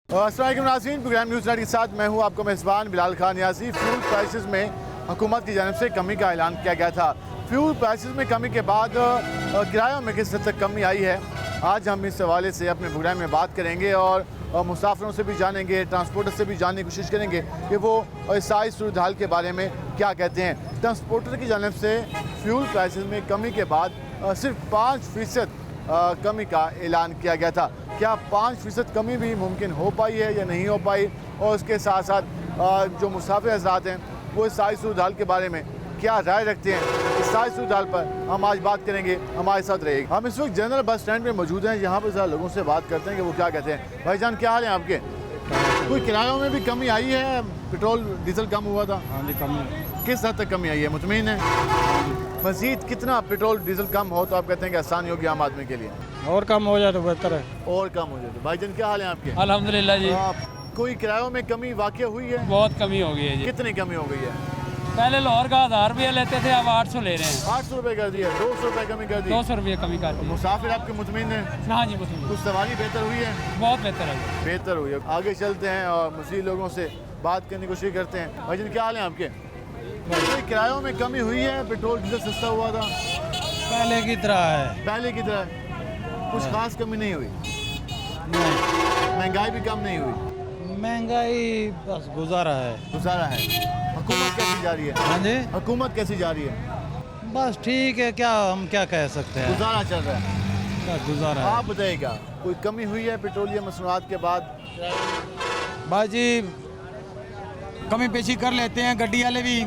अस्सलाम वालेकुम नाज़रीन, प्रोग्राम न्यूज़ नाइट के साथ मैं हूं आपका मेज़बान बिलाल खान यासी। फ्यूल प्राइसेस में हुकूमत की जानिब से कमी का ऐलान किया गया था। फ्यूल प्राइसेस में कमी के बाद किरायों में किस हद तक कमी आई है, आज हम इस हवाले से अपने प्रोग्राम में बात करेंगे और मुसाफिरों से भी जानेंगे, ट्रांसपोर्टर से भी जानने की कोशिश करेंगे कि वो इस सारी सूरत हाल के बारे में क्या कहते हैं। ट्रांसपोर्टर की जानिब से फ्यूल प्राइसेस में कमी के बाद सिर्फ 5% कमी का ऐलान किया गया था। क्या 5% कमी भी मुमकिन हो पाई है या नहीं हो पाई, और उसके साथ साथ जो मुसाफिर हज़रात हैं वो इस सारी सूरत हाल के बारे में क्या राय रखते हैं, इस सारी सूरत हाल पर हम आज बात करेंगे। हमारे साथ रहेगी। हम इस वक्त जनरल बस स्टैंड पे मौजूद हैं, यहाँ पर ज़रा लोगों से बात करते हैं कि वो क्या कहते हैं। भाईजान क्या हाल है आपके? कोई किरायों में भी कमी आई है? पेट्रोल डीजल कम हुआ था? हाँ जी, कम है। किस हद तक कमी आई है, मुतमईन है? मज़ीद कितना पेट्रोल डीजल कम हो तो आप कहते हैं कि आसानी होगी आम आदमी के लिए? और कम हो जाए तो बेहतर है। और कम हो जाए तो। भाईजान क्या हाल है आपके? अल्हम्दुलिल्लाह जी। कोई किरायों में कमी वाक़ई हुई है? बहुत कमी हो गई है जी। कितनी कमी हो गई है? पहले लाहौर का 1000 रुपया लेते थे, अब 800 ले रहे हैं। 800 रुपये कर दिया, 200 रुपये कमी कर दी। 200 रुपये कमी कर दी। मुसाफिर आपके मुतमईन है? हाँ जी, मुस्लिम कुछ सवारी बेहतर हुई है? बहुत बेहतर है। बेहतर हुई है। आगे चलते हैं और मज़ीद लोगों से बात करने की कोशिश करते हैं। भाईजान क्या हाल है आपके? कोई किरायों में कमी हुई है? पेट्रोल डीजल सस्ता हुआ था? पहले की तरह है। पहले की तरह कुछ खास कमी नहीं हुई? नहीं, महंगाई भी कम नहीं हुई? महंगाई बस गुजारा है। गुजारा है। हुकूमत कैसी जा रही है? हाँ जी, हुकूमत कैसी जा रही है? बस ठीक है। क्या हम क्या कह सकते हैं, गुजारा चल रहा है। बस गुजारा है। आप बताइएगा, कोई कमी हुई है पेट्रोलियम मसनूआत के बाद? बाजी कमी पेशी कर लेते हैं। गड्डी वाले भी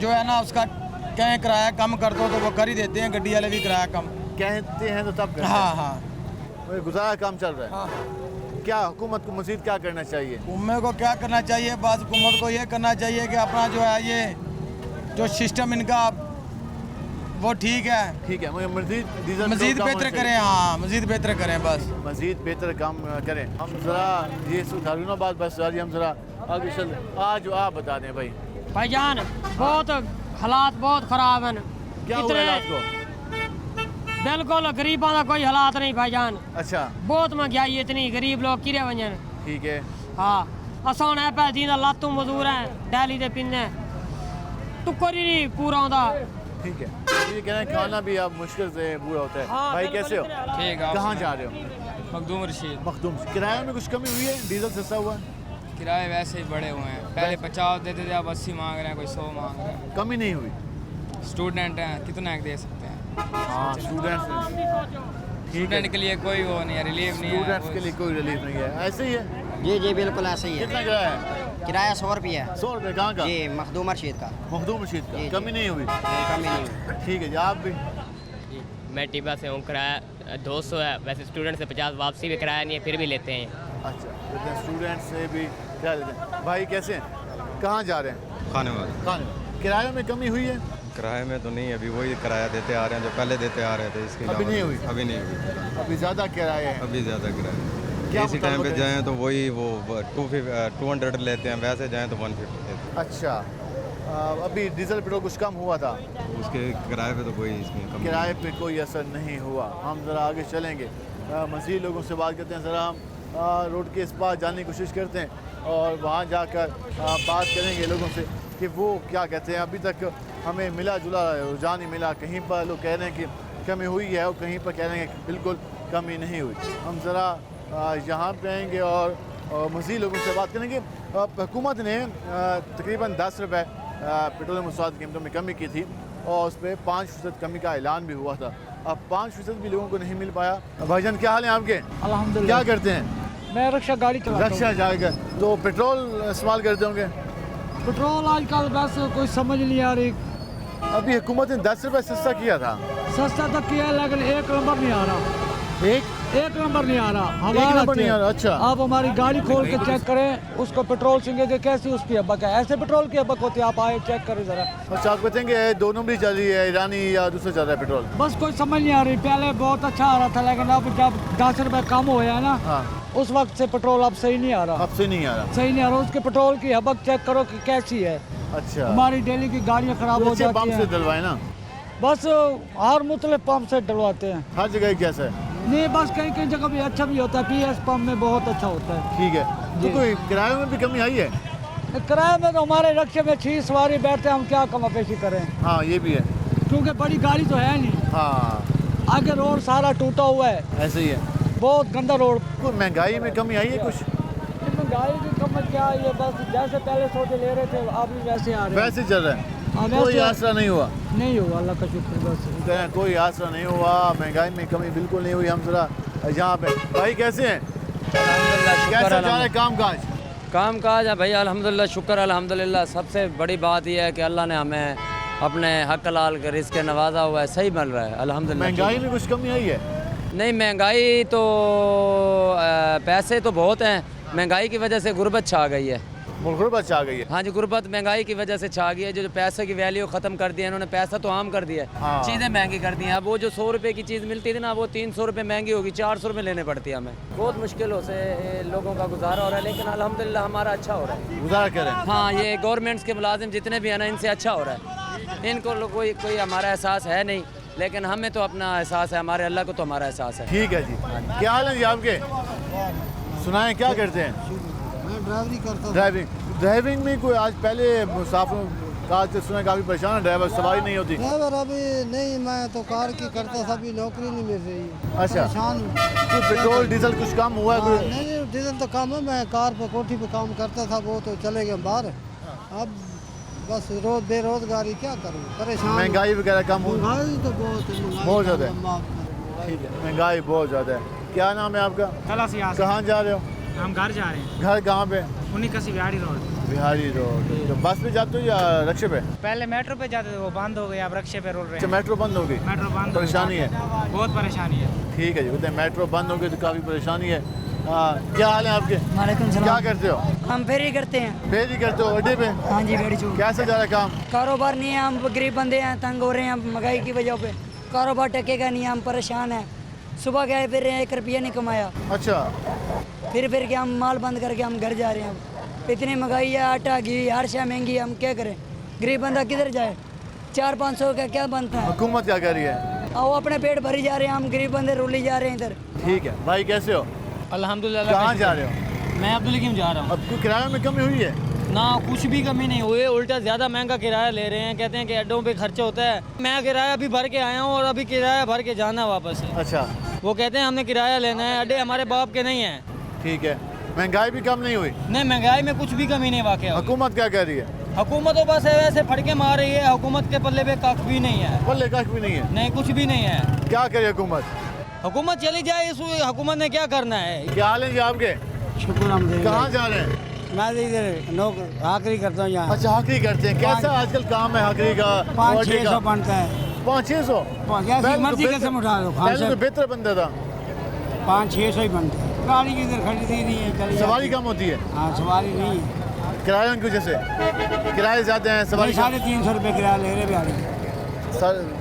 जो है ना, उसका कहें किराया कम कर दो तो वो कर ही देते हैं। गड्डी वाले भी किराया कम कहते हैं तो तब करते हैं। हाँ हाँ वही गुजारा कम चल रहा है। हाँ। क्या हुकूमत को मज़ीद क्या करना चाहिए? हुकूमत को क्या करना चाहिए? बस हुकूमत को ये करना चाहिए कि अपना जो है ये जो सिस्टम इनका वो ठीक है, ठीक है, मुझे मज़ीद मजीद बेहतर करें। हाँ, मजीद बेहतर करें बस। मज़ीद बेहतर काम करें। हम ज़रा ये सुधारूनाबाद बस आ रही, हम ज़रा आगे चल। आज आप बता दें भाई, भाईजान बहुत हालात बहुत खराब हैं। क्या हुआ हालात को? बिल्कुल गरीबों का कोई हालात नहीं भाईजान। अच्छा, बहुत महंगाई है, इतनी गरीब लोग किरे वजन। ठीक है। हाँ, असान है पैसे दी लातू मजदूर हैं, डेली दे पिंदे टुक्कर ही नहीं पूरा होता। ठीक है, ये कह रहे हैं खाना भी अब मुश्किल से पूरा होता है। हाँ, भाई बिल्कुल कैसे हो? इतने हालात। ठीक कहाँ जा रहे हो? मखदूम रशीद। मखदूम। किराए में कुछ कमी हुई है? डीजल सस्ता हुआ है? किराए वैसे ही बड़े हुए हैं। पहले 50 देते थे, अब 80 मांग रहे हैं, कोई 100 मांग रहे हैं। कमी नहीं हुई? स्टूडेंट हैं, कितना एक दे सकते हैं? हाँ, स्टूडेंट्स स्टूडेंट के लिए कोई वो नहीं है, रिलीफ नहीं है। स्टूडेंट्स के लिए कोई रिलीफ नहीं है। ऐसे ही है? जी जी बिल्कुल ऐसे ही है। कितना किराया है? किराया 100 रुपये है। 100 रुपये। कहाँ का? जी, मखदूम रशीद का। मखदूम रशीद का। जी, जी। कमी नहीं हुई? कमी नहीं हुई। ठीक है जी। आप भी? मैं टिब्बा से हूँ। किराया 200 है, वैसे स्टूडेंट से 50, वापसी भी किराया नहीं है, फिर भी लेते हैं। अच्छा, लेकिन स्टूडेंट से भी क्या लेते हैं? भाई कैसे हैं? कहाँ जा रहे हैं? खाने वाले। खाने। किरायों में कमी हुई है? किराए में तो नहीं, अभी वही किराया देते आ रहे हैं जो पहले देते आ रहे थे। इसके अभी अलावा नहीं हुई? अभी नहीं हुई। अभी ज़्यादा किराया है? अभी ज़्यादा किराया। क्या इसी टाइम पे मुताबिक है? जाएँ तो वही वो 200 लेते हैं, वैसे जाएँ तो 150 लेते अच्छा, अभी डीजल पेट्रोल कुछ कम हुआ था? हैं। उसके किराए पे तो कोई इसमें कम किराए पे कोई असर नहीं हुआ। हम ज़रा आगे चलेंगे, मज़ीद लोगों से बात करते हैं। ज़रा हम रोड के इस पार जाने की कोशिश करते हैं और वहाँ जाकर बात करेंगे लोगों से कि वो क्या कहते हैं। अभी तक हमें मिला जुला रुझान ही मिला। कहीं पर लोग कह रहे हैं कि कमी हुई है और कहीं पर कह रहे हैं कि बिल्कुल कमी नहीं हुई। हम ज़रा यहाँ पे आएँगे और मज़ीद लोगों से बात करेंगे। हुकूमत ने तकरीबन 10 रुपये पेट्रोल मसनूआत कीमतों में कमी की थी और उस पर 5% कमी का ऐलान भी हुआ था। अब 5% भी लोगों को नहीं मिल पाया। भाईजान क्या हाल है आपके? अल्हम्दुलिल्लाह। क्या करते हैं? मैं रिक्शा गाड़ी चलाता हूँ। रक्षा जाएगा तो पेट्रोल इस्तेमाल करते होंगे? पेट्रोल आजकल बस कोई समझ नहीं आ रही। अभी हुकूमत ने 10 रुपये सस्ता किया था। सस्ता तक किया लेकिन एक नंबर नहीं आ रहा। एक नंबर नहीं आ रहा। एक नंबर नहीं आ रहा। अच्छा, आप हमारी गाड़ी खोल के चेक करें, उसको पेट्रोल सिंगे कैसी उसकी हबक है। ऐसे पेट्रोल की हबक होती है, आप आए चेक करें ज़रा। अच्छा, आप बताएंगे 2 नंबरी चल रही है, ईरानी या दूसरा चल रहा है पेट्रोल? बस कोई समझ नहीं आ रही। पहले बहुत अच्छा आ रहा था लेकिन अब जब 10 रुपये कम हुए हैं ना, हाँ, उस वक्त से पेट्रोल अब सही नहीं आ रहा। अब से नहीं आ रहा। सही नहीं आ रहा। उसके पेट्रोल की हबक चेक करो कि कैसी है। अच्छा, हमारी डेली की गाड़ियाँ खराब हो अच्छे जाती पंप से हैं। डलवाए ना? बस हर मुतले पंप से डलवाते हैं। हर जगह ही कैसा है? नहीं, बस कहीं कहीं जगह भी अच्छा भी होता है। PS पंप में बहुत अच्छा होता है। ठीक है, तो कोई किराए में भी कमी आई है? किराए में तो हमारे रक्शे में 6 सवारी बैठते हैं, हम क्या कम पेशी करें, हाँ ये भी है। क्योंकि बड़ी गाड़ी तो है नहीं। हाँ आगे रोड सारा टूटा हुआ है, ऐसे ही है। बहुत गंदा रोड। कोई महंगाई में कमी आई है कुछ? महंगाई की कम क्या, ये बस जैसे पहले सौदे ले रहे थे अभी वैसे आ रहे हैं। वैसे चल रहा है, हाँ, कोई वैसे आसरा नहीं हुआ? नहीं हुआ, अल्लाह का शुक्र बस। कहें कोई आसरा नहीं हुआ, महंगाई में कमी बिल्कुल नहीं हुई। हम जरा यहाँ पे भाई कैसे हैं? कैसे जा रहे काम काज? काम काज है भाई अल्हम्दुलिल्लाह, शुक्र अल्हम्दुलिल्लाह। सबसे बड़ी बात यह है कि अल्लाह ने हमें अपने हक हलाल के रिज़्क़ नवाजा हुआ है, सही मिल रहा है अल्हम्दुलिल्लाह। महंगाई में कुछ कमी आई है? नहीं महंगाई तो पैसे तो बहुत हैं, महंगाई की वजह से गुर्बत छा गई है। गुर्बत आ गई है। हाँ जी, गुर्बत महंगाई की वजह से छा गई है। जो पैसे की वैल्यू ख़त्म कर दी है इन्होंने, पैसा तो आम कर दिया है, हाँ। चीज़ें महंगी कर दी हैं। अब वो जो 100 रुपये की चीज़ मिलती थी ना, वो 300 रुपये महंगी होगी, 400 रुपये लेने पड़ती है हमें। बहुत मुश्किलों से लोगों का गुजारा हो रहा है, लेकिन अल्हम्दुलिल्लाह हमारा अच्छा हो रहा है। गुजारा करें। हाँ, ये गवर्नमेंट्स के मुलाजिम जितने भी हैं ना, इनसे अच्छा हो रहा है। इनको कोई हमारा एहसास है नहीं, लेकिन हमें तो अपना एहसास है, हमारे अल्लाह को तो हमारा एहसास है। ठीक है जी। क्या हाल है जी आपके? सुनाएं, क्या करते हैं? मैं ड्राइवरी करता हूँ। ड्राइविंग में कोई आज पहले मुसाफिर का सुना काफ़ी परेशान है, ड्राइवर सवारी नहीं होती। ड्राइवर अभी नहीं, मैं तो कार की करता था, अभी नौकरी नहीं मिल रही है। अच्छा। परेशान हूँ। कोई पेट्रोल डीजल कुछ कम हुआ है? हाँ, कोई? नहीं डीजल तो कम है, मैं कार पे कोठी पे काम करता था, वो तो चले गए बाहर। अब बस बेरोजगारी क्या करूँ, परेशान। महंगाई वगैरह कम हुई? महंगाई तो बहुत है, बहुत ज़्यादा है। ठीक है, महंगाई बहुत ज़्यादा है। क्या नाम है आपका? कहाँ जा रहे हो? हम घर जा रहे हैं। घर कहाँ पे? कसी बिहारी रोड। बिहारी रोड। तो बस पे जाते हो या रक्शे पे? पहले मेट्रो पे जाते थे, वो बंद हो गई, अब रक्शे पे रोल रहे अच्छा, हैं। मेट्रो बंद हो गई? मेट्रो बंद, परेशानी है? बहुत परेशानी है। ठीक है जी, बोलते हैं मेट्रो बंद हो गई तो काफ़ी परेशानी है। हाँ, क्या हाल है आपके? वालेकुम सलाम। क्या करते हो? हम फेरी करते हैं। फेरी करते हो अड्डे पे? हाँ जी, बेड़ी चूक। कैसे जा रहा है काम? कारोबार नहीं है, हम गरीब बंदे हैं, तंग हो रहे हैं महंगाई की वजह पे। कारोबार टकेगा नहीं, हम परेशान हैं। सुबह गए फिर 1 रुपया नहीं कमाया, अच्छा। फिर के हम माल बंद करके हम घर जा रहे हैं। अब इतनी महंगाई है, आटा घी हर शय महंगी है, हम क्या करें? गरीब बंदा किधर जाए? 400-500 का क्या बनता है? हुकूमत क्या कर रही है? आओ अपने पेट भरी जा रहे हैं, हम गरीब बंदे रुली जा रहे हैं इधर। ठीक है भाई, कैसे हो? अल्हम्दुलिल्लाह। कहाँ जा रहे हो? मैं अब्दुल हकीम जा रहा हूँ। अब कोई किराए में कमी हुई है? ना, कुछ भी कमी नहीं हुई, उल्टा ज़्यादा महंगा किराया ले रहे हैं। कहते हैं कि अड्डों पे खर्चा होता है। मैं किराया अभी भर के आया हूँ और अभी किराया भर के जाना वापस है। अच्छा। वो कहते हैं हमने किराया लेना है, अड्डे हमारे बाप के नहीं हैं। ठीक है, महंगाई भी कम नहीं हुई? नहीं, महंगाई में कुछ भी कमी नहीं वाकई। हुकूमत क्या कह रही है? हुकूमत तो बस ऐसे फटके मार रही है, हुकूमत के पल्ले पे कख भी नहीं है। पल्ले कख भी नहीं है? नहीं, कुछ भी नहीं है। क्या करे हुकूमत? हुकूमत चली जाए, इस हुकूमत ने क्या करना है? क्या हाल है जी आपके? शुक्र हम कहाँ जा रहे हैं? मैं इधर आखिरी करता हूँ यहाँ। अच्छा, हाकरी करते हैं। कैसा आजकल काम है हाकरी का? 500-600 बनता है। 500-600? मर्जी कसम उठा लो, पहले तो बेहतर बनता था। 500-600 ही बनता है। गाड़ी की इधर खड़ी थी नहीं है, सवारी कम होती है? हाँ, सवारी नहीं है। किराए की वजह से किराए ज़्यादा हैं, सवारी 350 रुपये किराया ले रहे बिहारी।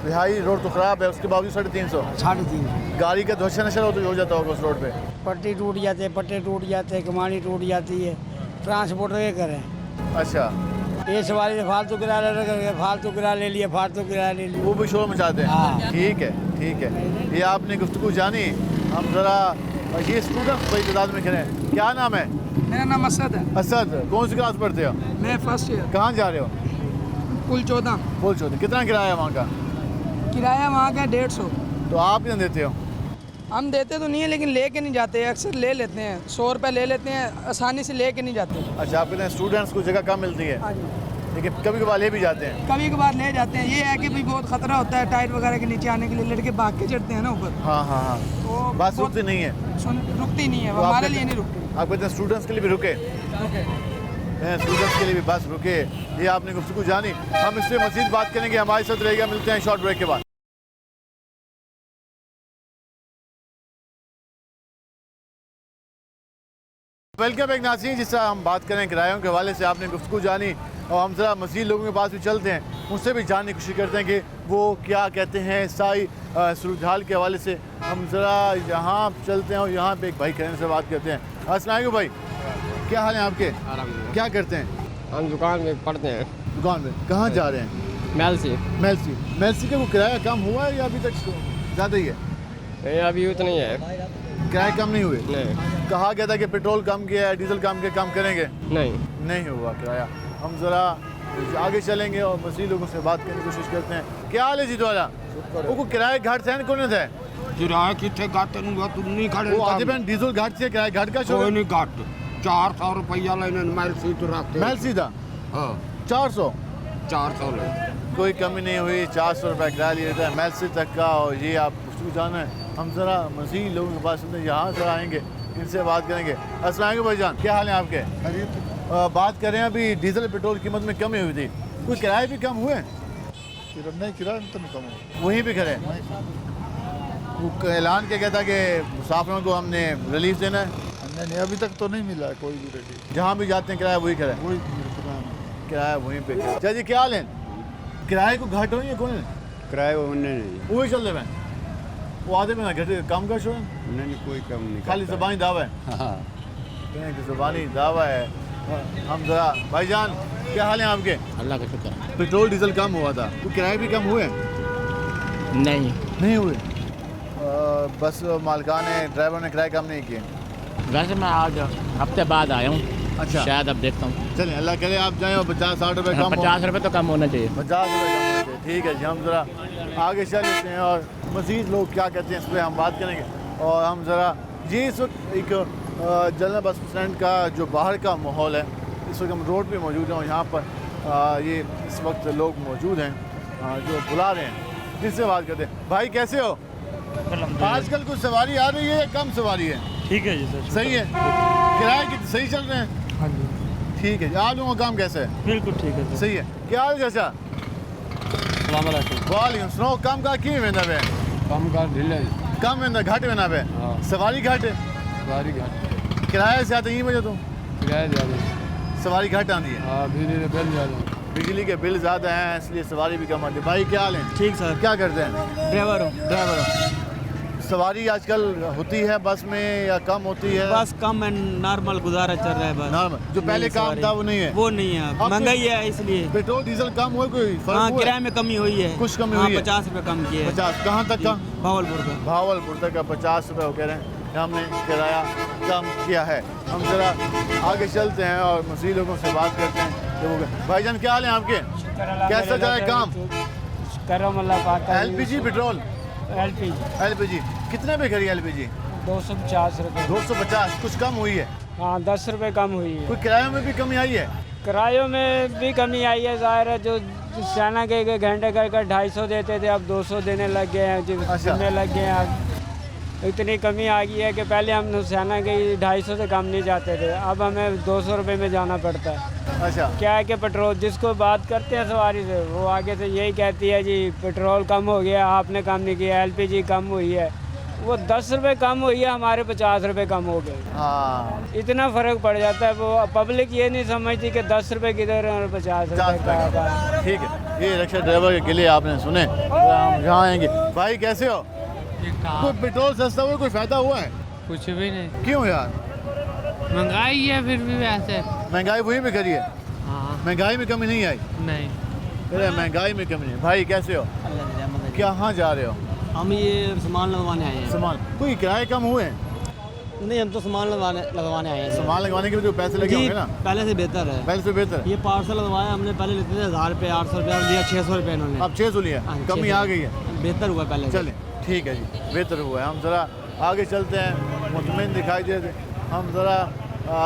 बिहारी रोड तो ख़राब है, उसके बावजूद 350? 350। गाड़ी का धोशा नशा हो जाता होगा उस रोड पे? पट्टी टूट जाते हैं, पट्टे टूट जाते हैं, कमानी टूट जाती है, ट्रांसपोर्ट ये करें। अच्छा। ये सवारी से फालतू किराया ले लिया, फालतू किराया ले लिया। वो भी शोर मचाते हैं। हाँ। ठीक है। ये आपने गुफ्तगू जानी। हम ज़रा ये स्टूडेंट बड़ी तादाद में खड़े हैं। क्या नाम है? मेरा नाम असद है। असद, कौन सी क्लास पढ़ते हो? मैं फर्स्ट ईयर। कहाँ जा रहे हो? कुल 14। बोल चौधरी। कितना किराया है वहाँ का? किराया वहाँ का 150। तो आप कितना देते हो? हम देते तो नहीं है, लेकिन लेके नहीं जाते, अक्सर ले लेते हैं। 100 रुपये ले लेते हैं, आसानी से लेके नहीं जाते। अच्छा, आप कहते हैं स्टूडेंट्स को जगह कम मिलती है, हाँ जी। लेकिन कभी कभार ले भी जाते हैं? कभी कभार ले जाते हैं। ये है कि भाई बहुत खतरा होता है टायर वगैरह के नीचे आने के लिए, लड़के भाग के चढ़ते हैं ना ऊपर। हाँ। तो बस बहुत- रुकती नहीं है? रुकती नहीं है, तो आप हमारे कहते- लिए नहीं रुकती। आप कहते हैं स्टूडेंट्स के लिए भी रुके? स्टूडेंट्स के लिए भी बस रुके। ये आपने गुफ्तगू जानी। हम इससे मज़ीद बात करेंगे, हमारे साथ रहेगा। मिलते हैं शॉर्ट ब्रेक के बाद। वेलकम बैक नाज़रीन। जिस तरह हम बात करें किरायों के हवाले से, आपने गुफ्तगू जानी और हम ज़रा मज़ीद लोगों के पास भी चलते हैं, उनसे भी जानने की कोशिश करते हैं कि वो क्या कहते हैं साई सूरत हाल के हवाले से। हम ज़रा यहाँ चलते हैं और यहाँ पे एक भाई कहने से बात करते हैं। अस्सलाम भाई, क्या हाल है आपके? क्या करते हैं? हम दुकान में पढ़ते हैं। दुकान में? कहाँ जा रहे हैं? मेलसी मेलसी का वो किराया कम हुआ है या अभी तक ज़्यादा ही है? नहीं, अभी उतना ही है। किराए कम नहीं हुए? नहीं कहा गया था कि पेट्रोल कम किया है, डीजल कम किया, कम करेंगे, नहीं हुआ किराया। हम ज़रा आगे चलेंगे और मसीह लोगों से बात करने की कोशिश करते हैं। क्या हाल है जी द्वारा? वो किराए घाट से कौन थे? किराया कितने घाटे नहीं खड़े वो आधे बहन डीजल घाट से किराए घाट का कोई नहीं घाट 400 रुपया लेने महल सीधा रखते महल सीधा हाँ 400 ले कोई कमी नहीं हुई। 400 रुपये किराया लिया जाता है महल से तक का। और ये आप उसको जाना है। हम ज़रा मसीह लोगों के पास यहाँ से आएंगे, इनसे बात करेंगे। अस्सलाम वालेकुम भाईजान, क्या हाल है आपके? बात करें अभी डीजल पेट्रोल कीमत में कमी हुई थी, कोई किराए भी कम हुए? नहीं किराया तो नहीं कम हुआ। वहीं पे खड़े वो ऐलान किया गया था कि मुसाफिरों को हमने रिलीफ देना है। नहीं अभी तक तो नहीं मिला है कोई भी रेडी। जहाँ भी जाते हैं किराया वही खड़े, वही किराया वहीं पे। अच्छा जी क्या हाल है? किराए को घट हुई है कौन? किराए नहीं वही चल रहे हैं वो आधे में ना घटे कम का शो है? नहीं कोई कम नहीं खाली ज़बानी दावा है। हाँ ज़बानी दावा है। हम ज़रा भाईजान क्या हाल है आपके? अल्लाह का शुक्र है। पेट्रोल डीजल कम हुआ था तो किराए भी कम हुए? नहीं हुए। बस मालिकान ने ड्राइवर ने किराए कम नहीं किए। वैसे मैं आज हफ्ते बाद आया हूँ। अच्छा शायद अब देखता हूँ। चलें अल्लाह करे आप जाएँ और 50-60 रुपये कम 50 रुपये तो कम होना चाहिए। 50 रुपये कम होना चाहिए। ठीक है जी, हम ज़रा आगे चल लेते हैं और मज़ीद लोग क्या कहते हैं इस पर हम बात करेंगे। और हम ज़रा ये इस वक्त एक जलना बस स्टैंड का जो बाहर का माहौल है, इस वक्त हम रोड पे मौजूद हैं और यहाँ पर ये इस वक्त लोग मौजूद हैं जो बुला रहे हैं, जिससे बात करते हैं। भाई कैसे हो? आजकल कुछ सवारी आ रही है या कम सवारी है? ठीक है जी सर। सही है, किराए कितने सही चल रहे हैं? हाँ जी ठीक है जी। आप लोगों का काम कैसा है? बिल्कुल ठीक है सर। सही है। क्या हाल है चाचा? वालेकुम सुनो कम का क्यों वेंदा पे? कम का ढीले कम वेंदा घट वेंदा पे? सवारी घट है, सवारी घाट किराया ज्यादा यही वजह तो किराया ज़्यादा सवारी घट आती है। हाँ बिजली बिल ज़्यादा बिजली के बिल ज़्यादा हैं इसलिए सवारी भी कम आती है। भाई क्या हाल है? ठीक सर। क्या करते हैं? ड्राइवर हूँ। ड्राइवर हो। सवारी आजकल होती है बस में या कम होती है? बस कम है, नॉर्मल गुजारा चल रहा है बस। नॉर्मल जो पहले काम था वो नहीं है? वो नहीं है, अब महंगाई है इसलिए। पेट्रोल डीजल कम हुआ कोई फर्क हाँ हुआ? किराए में कमी हुई है। कुछ कमी हुई है? 50 रुपये कम किए। 50 कहाँ तक का? भावलपुर का। भावलपुर तक का 50 रुपये हो कह रहे हैं हमने किराया कम किया है। हम ज़रा आगे चलते हैं और मसीह लोगों से बात करते हैं। भाईजान क्या हाल है आपके? कैसा चल रहा है काम? LPG petrol? एलपीजी कितने पे करी एलपीजी? 250 रुपये। 250 कुछ कम हुई है? हाँ 10 रुपये कम हुई है। कोई किरायों में भी कमी आई है? किरायों में भी कमी आई है, ज़ाहिर है। जो सेना के घंटे का 250 देते थे अब 200 देने लग गए हैं, देने लग गए हैं। अब इतनी कमी आ गई है कि पहले हम सेना के 250 से कम नहीं जाते थे, अब हमें 200 रुपये में जाना पड़ता है। अच्छा क्या है कि पेट्रोल जिसको बात करते हैं सवारी से वो आगे से यही कहती है जी पेट्रोल कम हो गया, आपने कम नहीं किया, एलपीजी कम हुई है। वो 10 रुपये कम हुई है, हमारे 50 रुपये कम हो गए। हाँ इतना फ़र्क पड़ जाता है। वो पब्लिक ये नहीं समझती कि 10 रुपये किधर और 50 रुपये का। ठीक है, ये रिक्शा ड्राइवर के गिले आपने सुने। हम यहाँ आएंगे। भाई कैसे हो? कोई पेट्रोल सस्ता हुआ, कोई फायदा हुआ है? कुछ भी नहीं। क्यों यार? महंगाई है फिर भी वैसे। महंगाई वहीं पे करी है? हाँ महंगाई में कमी नहीं आई? नहीं। अरे महंगाई में कमी नहीं। भाई कैसे हो? कहाँ जा रहे हो? हम ये सामान लगवाने आए हैं। सामान कोई किराए कम हुए हैं? नहीं हम तो सामान लगवाने आए हैं। सामान लगवाने के भी तो पैसे लगे होंगे ना? पहले से बेहतर है। पहले से बेहतर है। ये पार्सल लगवाया हमने, पहले लेते थे 1000 रुपये 800 रुपये, लिया 600 रुपये इन्होंने। अब 600 लिया, कमी आ गई है। बेहतर हुआ पहले। चलें ठीक है जी, बेहतर हुआ है। हम ज़रा आगे चलते हैं। मुतमईन दिखाई दे रहे, हम ज़रा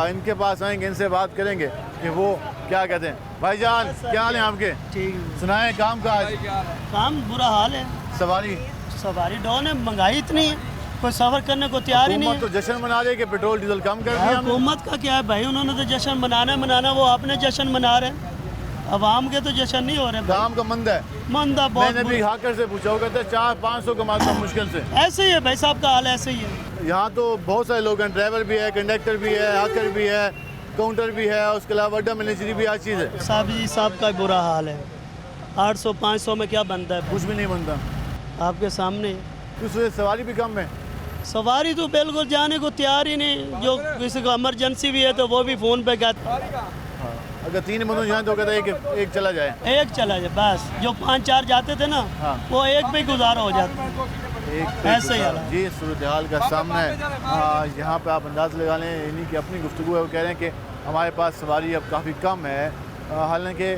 इनके पास आएंगे, इनसे बात करेंगे कि वो क्या कहते हैं। भाईजान क्या हाल है आपके? ठीक। सुनाए काम का? काम बुरा हाल है। सवारी डाउन है, महंगाई इतनी है, कोई सफर करने को तैयार ही नहीं है। तो जश्न मना रही है कि पेट्रोल डीजल कम कर दिया। हुकूमत का क्या है भाई, उन्होंने तो जश्न मनाना, वो अपने जश्न मना रहे हैं। आवाम के तो जश्न नहीं हो रहे। काम का मंदा है, मंदा बहुत। मैंने भी हाकर से पूछा, वो कहते 400-500 कमाता मुश्किल से। ऐसे ही है भाई साहब का हाल, ऐसे ही है। यहाँ तो बहुत सारे लोग हैं, ड्राइवर भी है, कंडक्टर भी है, हाकर भी है, काउंटर भी है, उसके अलावा अड्डा मैनेजरी भी हर चीज़ है। साहब जी साहब का बुरा हाल है। 800-500 में क्या बनता है? कुछ भी नहीं बनता आपके सामने। उस वजह सवारी भी कम है। सवारी तो बिल्कुल जाने को तैयार ही नहीं। जो किसी को इमरजेंसी भी है तो वो भी फ़ोन पे कहता अगर 3 बंदों जाए तो कहता है एक चला जाए, एक चला जाए बस। जो 5-4 जाते थे ना, हाँ। वो एक पे गुजारा हो जाता। ऐसे ही जी सूरत हाल का सामना है। यहाँ पे आप अंदाज़ लगा लें, इन्हीं की अपनी गुफ्तगू है। वो कह रहे हैं कि हमारे पास सवारी अब काफ़ी कम है। हालांकि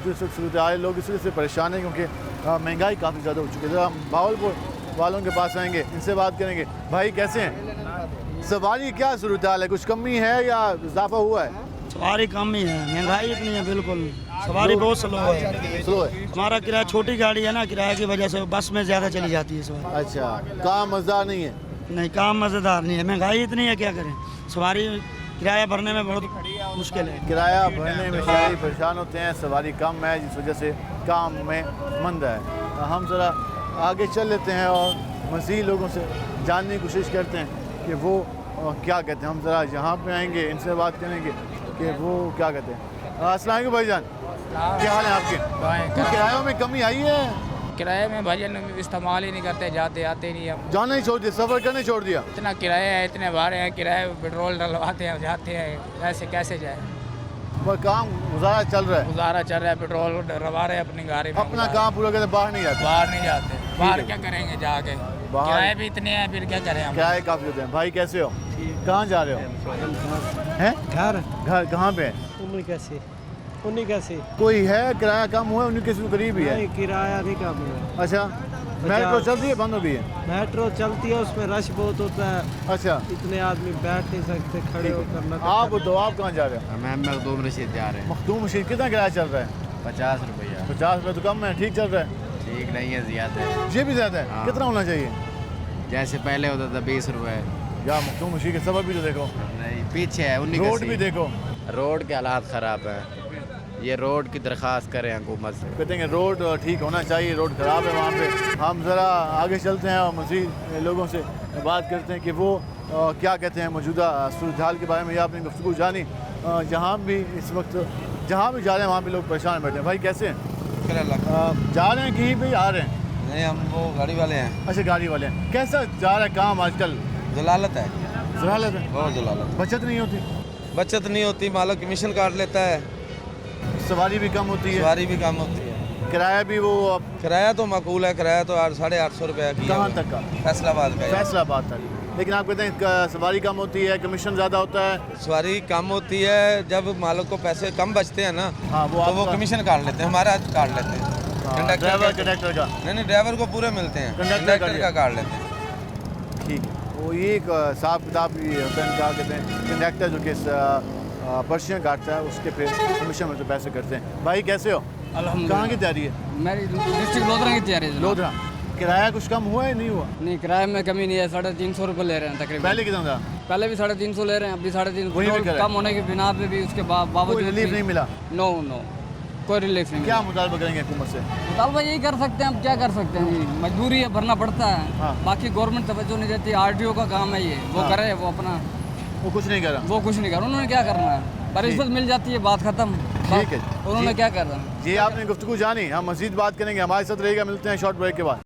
जो सूरत हाल लोग इस वजह से परेशान हैं क्योंकि महंगाई काफ़ी ज़्यादा हो चुकी है। जब हम भावलपुर वालों के पास आएंगे, इनसे बात करेंगे। भाई कैसे हैं? सवारी क्या सूरत हाल है? कुछ कमी है या इजाफा हुआ है? सवारी कम ही है, महंगाई इतनी है, बिल्कुल सवारी बहुत स्लो है। स्लो है। हमारा किराया छोटी गाड़ी है ना, किराए की वजह से बस में ज़्यादा चली जाती है सवारी। अच्छा, काम मज़ेदार नहीं है? नहीं, काम मज़ेदार नहीं है, महंगाई इतनी है, क्या करें। सवारी किराया भरने में बहुत मुश्किल है। किराया भरने में शहरी परेशान होते हैं, सवारी कम है जिस वजह से काम में मंदा है। हम ज़रा आगे चल लेते हैं और मज़ीद लोगों से जानने की कोशिश करते हैं कि वो क्या कहते हैं। हम ज़रा यहाँ पे आएंगे, इनसे बात करेंगे कि वो क्या कहते हैं। अस्सलाम वालेकुम भाईजान, क्या हाल है आपके? तो किरायों में कमी आई है? किराए में भाईजान इस्तेमाल ही नहीं करते, जाते आते नहीं हम। जाना ही छोड़ दिया, सफ़र करने छोड़ दिया? इतना किराया है, इतने भाड़े हैं, किराए पेट्रोल डलवाते हैं, जाते हैं, ऐसे कैसे जाए। वह काम गुजारा चल रहा है? गुजारा चल रहा है, पेट्रोल डलवा रहे हैं अपनी गाड़ी में। अपना काम पूरा करते बाहर नहीं जाते? बाहर नहीं जाते, बाहर क्या करेंगे जाके, किराए भी इतने हैं, फिर क्या करें हम। किराए काफ़ी होते हैं। भाई कैसे हो? कहाँ जा रहे हो? हैं घर कहाँ पे है? उन्हीं कैसे कोई है किराया कम हुआ? उन्हीं के करीब ही है? किराया नहीं कम हुआ। अच्छा, मेट्रो चलती है बंद हो गई है? मेट्रो चलती है, उसमें रश बहुत होता है। अच्छा, इतने आदमी बैठ नहीं सकते, खड़े होकर। आप तो आप कहाँ जा रहे हो? मैं मखदूम रशीद जा रहे हैं। मखदूम रशीद कितना किराया चल रहा है? 50 रुपया। 50 रुपये तो कम है, ठीक चल रहा है? ठीक नहीं है, ज़्यादा है। ये भी ज़्यादा है? हाँ। कितना होना चाहिए? जैसे पहले होता था 20 रुपये। या मखदूम रशीद के सबब भी तो देखो, नहीं पीछे है, उन्हीं रोड भी देखो। रोड के हालात ख़राब है। ये रोड की दरख्वास्त करें हुकूमत से। कहते हैं रोड ठीक होना चाहिए, रोड ख़राब है वहाँ पे। हम ज़रा आगे चलते हैं और मज़ीद लोगों से बात करते हैं कि वो क्या कहते हैं मौजूदा सूरत हाल के बारे में। या अपनी गुफ्तगू जानी, जहाँ भी इस वक्त जहाँ भी जा रहे हैं वहाँ पे लोग परेशान बैठे हैं। भाई कैसे हैं? जा रहे हैं कहीं पे आ रहे हैं? नहीं, हम वो गाड़ी वाले हैं। अच्छा, गाड़ी वाले हैं। कैसा जा रहा है काम आजकल? जलालत है, जलालत है, बहुत जलालत। बचत नहीं होती? बचत नहीं होती, मालिक कमीशन काट लेता है, सवारी भी कम होती है, सवारी भी कम होती है, किराया भी वो किराया तो माकूल है, किराया तो 850 रुपये की। कहाँ तक का? फैसलाबाद का। फैसलाबाद तक। लेकिन आप कहते हैं सवारी कम होती है, कमीशन ज़्यादा होता है। सवारी कम होती है, जब मालिक को पैसे कम बचते हैं ना, हाँ, तो वो कमीशन काट लेते हैं, हमारा काट लेते हैं। कंडक्टर का? नहीं, ड्राइवर को पूरे मिलते हैं, कंडक्टर का काट लेते हैं। ठीक है, वो ये एक हिसाब किताब भी होता है इनका। कहते हैं कंडक्टर जो कि पर्चियाँ काटता है, उसके फिर कमीशन में तो पैसे करते हैं। भाई कैसे हो? कहाँ की तैयारी है? मेरी डिस्ट्रिक्ट लोधरा की तैयारी है। लोधरा। किराया कुछ कम हुआ है नहीं हुआ? नहीं, किराए में कमी नहीं है, 350 रुपये ले रहे हैं तकरीबन। पहले कितना था? पहले भी 350 ले रहे हैं, अभी 350 कम होने के बिना पे भी उसके बावजूद रिलीफ नहीं मिला? नो, कोई रिलीफ नहीं। क्या मुतालबा करेंगे हुकूमत से? मुतालबा यही कर सकते हैं, अब क्या कर सकते हैं जी, मजबूरी है, भरना पड़ता है। हाँ। बाकी गवर्नमेंट तवज्जो नहीं देती, आरटीओ का काम है ये, वो हाँ। करे, वो अपना वो कुछ नहीं करा? वो कुछ नहीं कर, उन्होंने क्या करना है, पर रिश्वत मिल जाती है, बात खत्म। ठीक है, उन्होंने क्या करना है। ये आपने गुफ्तगू जानी, हम मज़ीद बात करेंगे, हमारे साथ रहेगा। मिलते हैं शॉर्ट ब्रेक के बाद।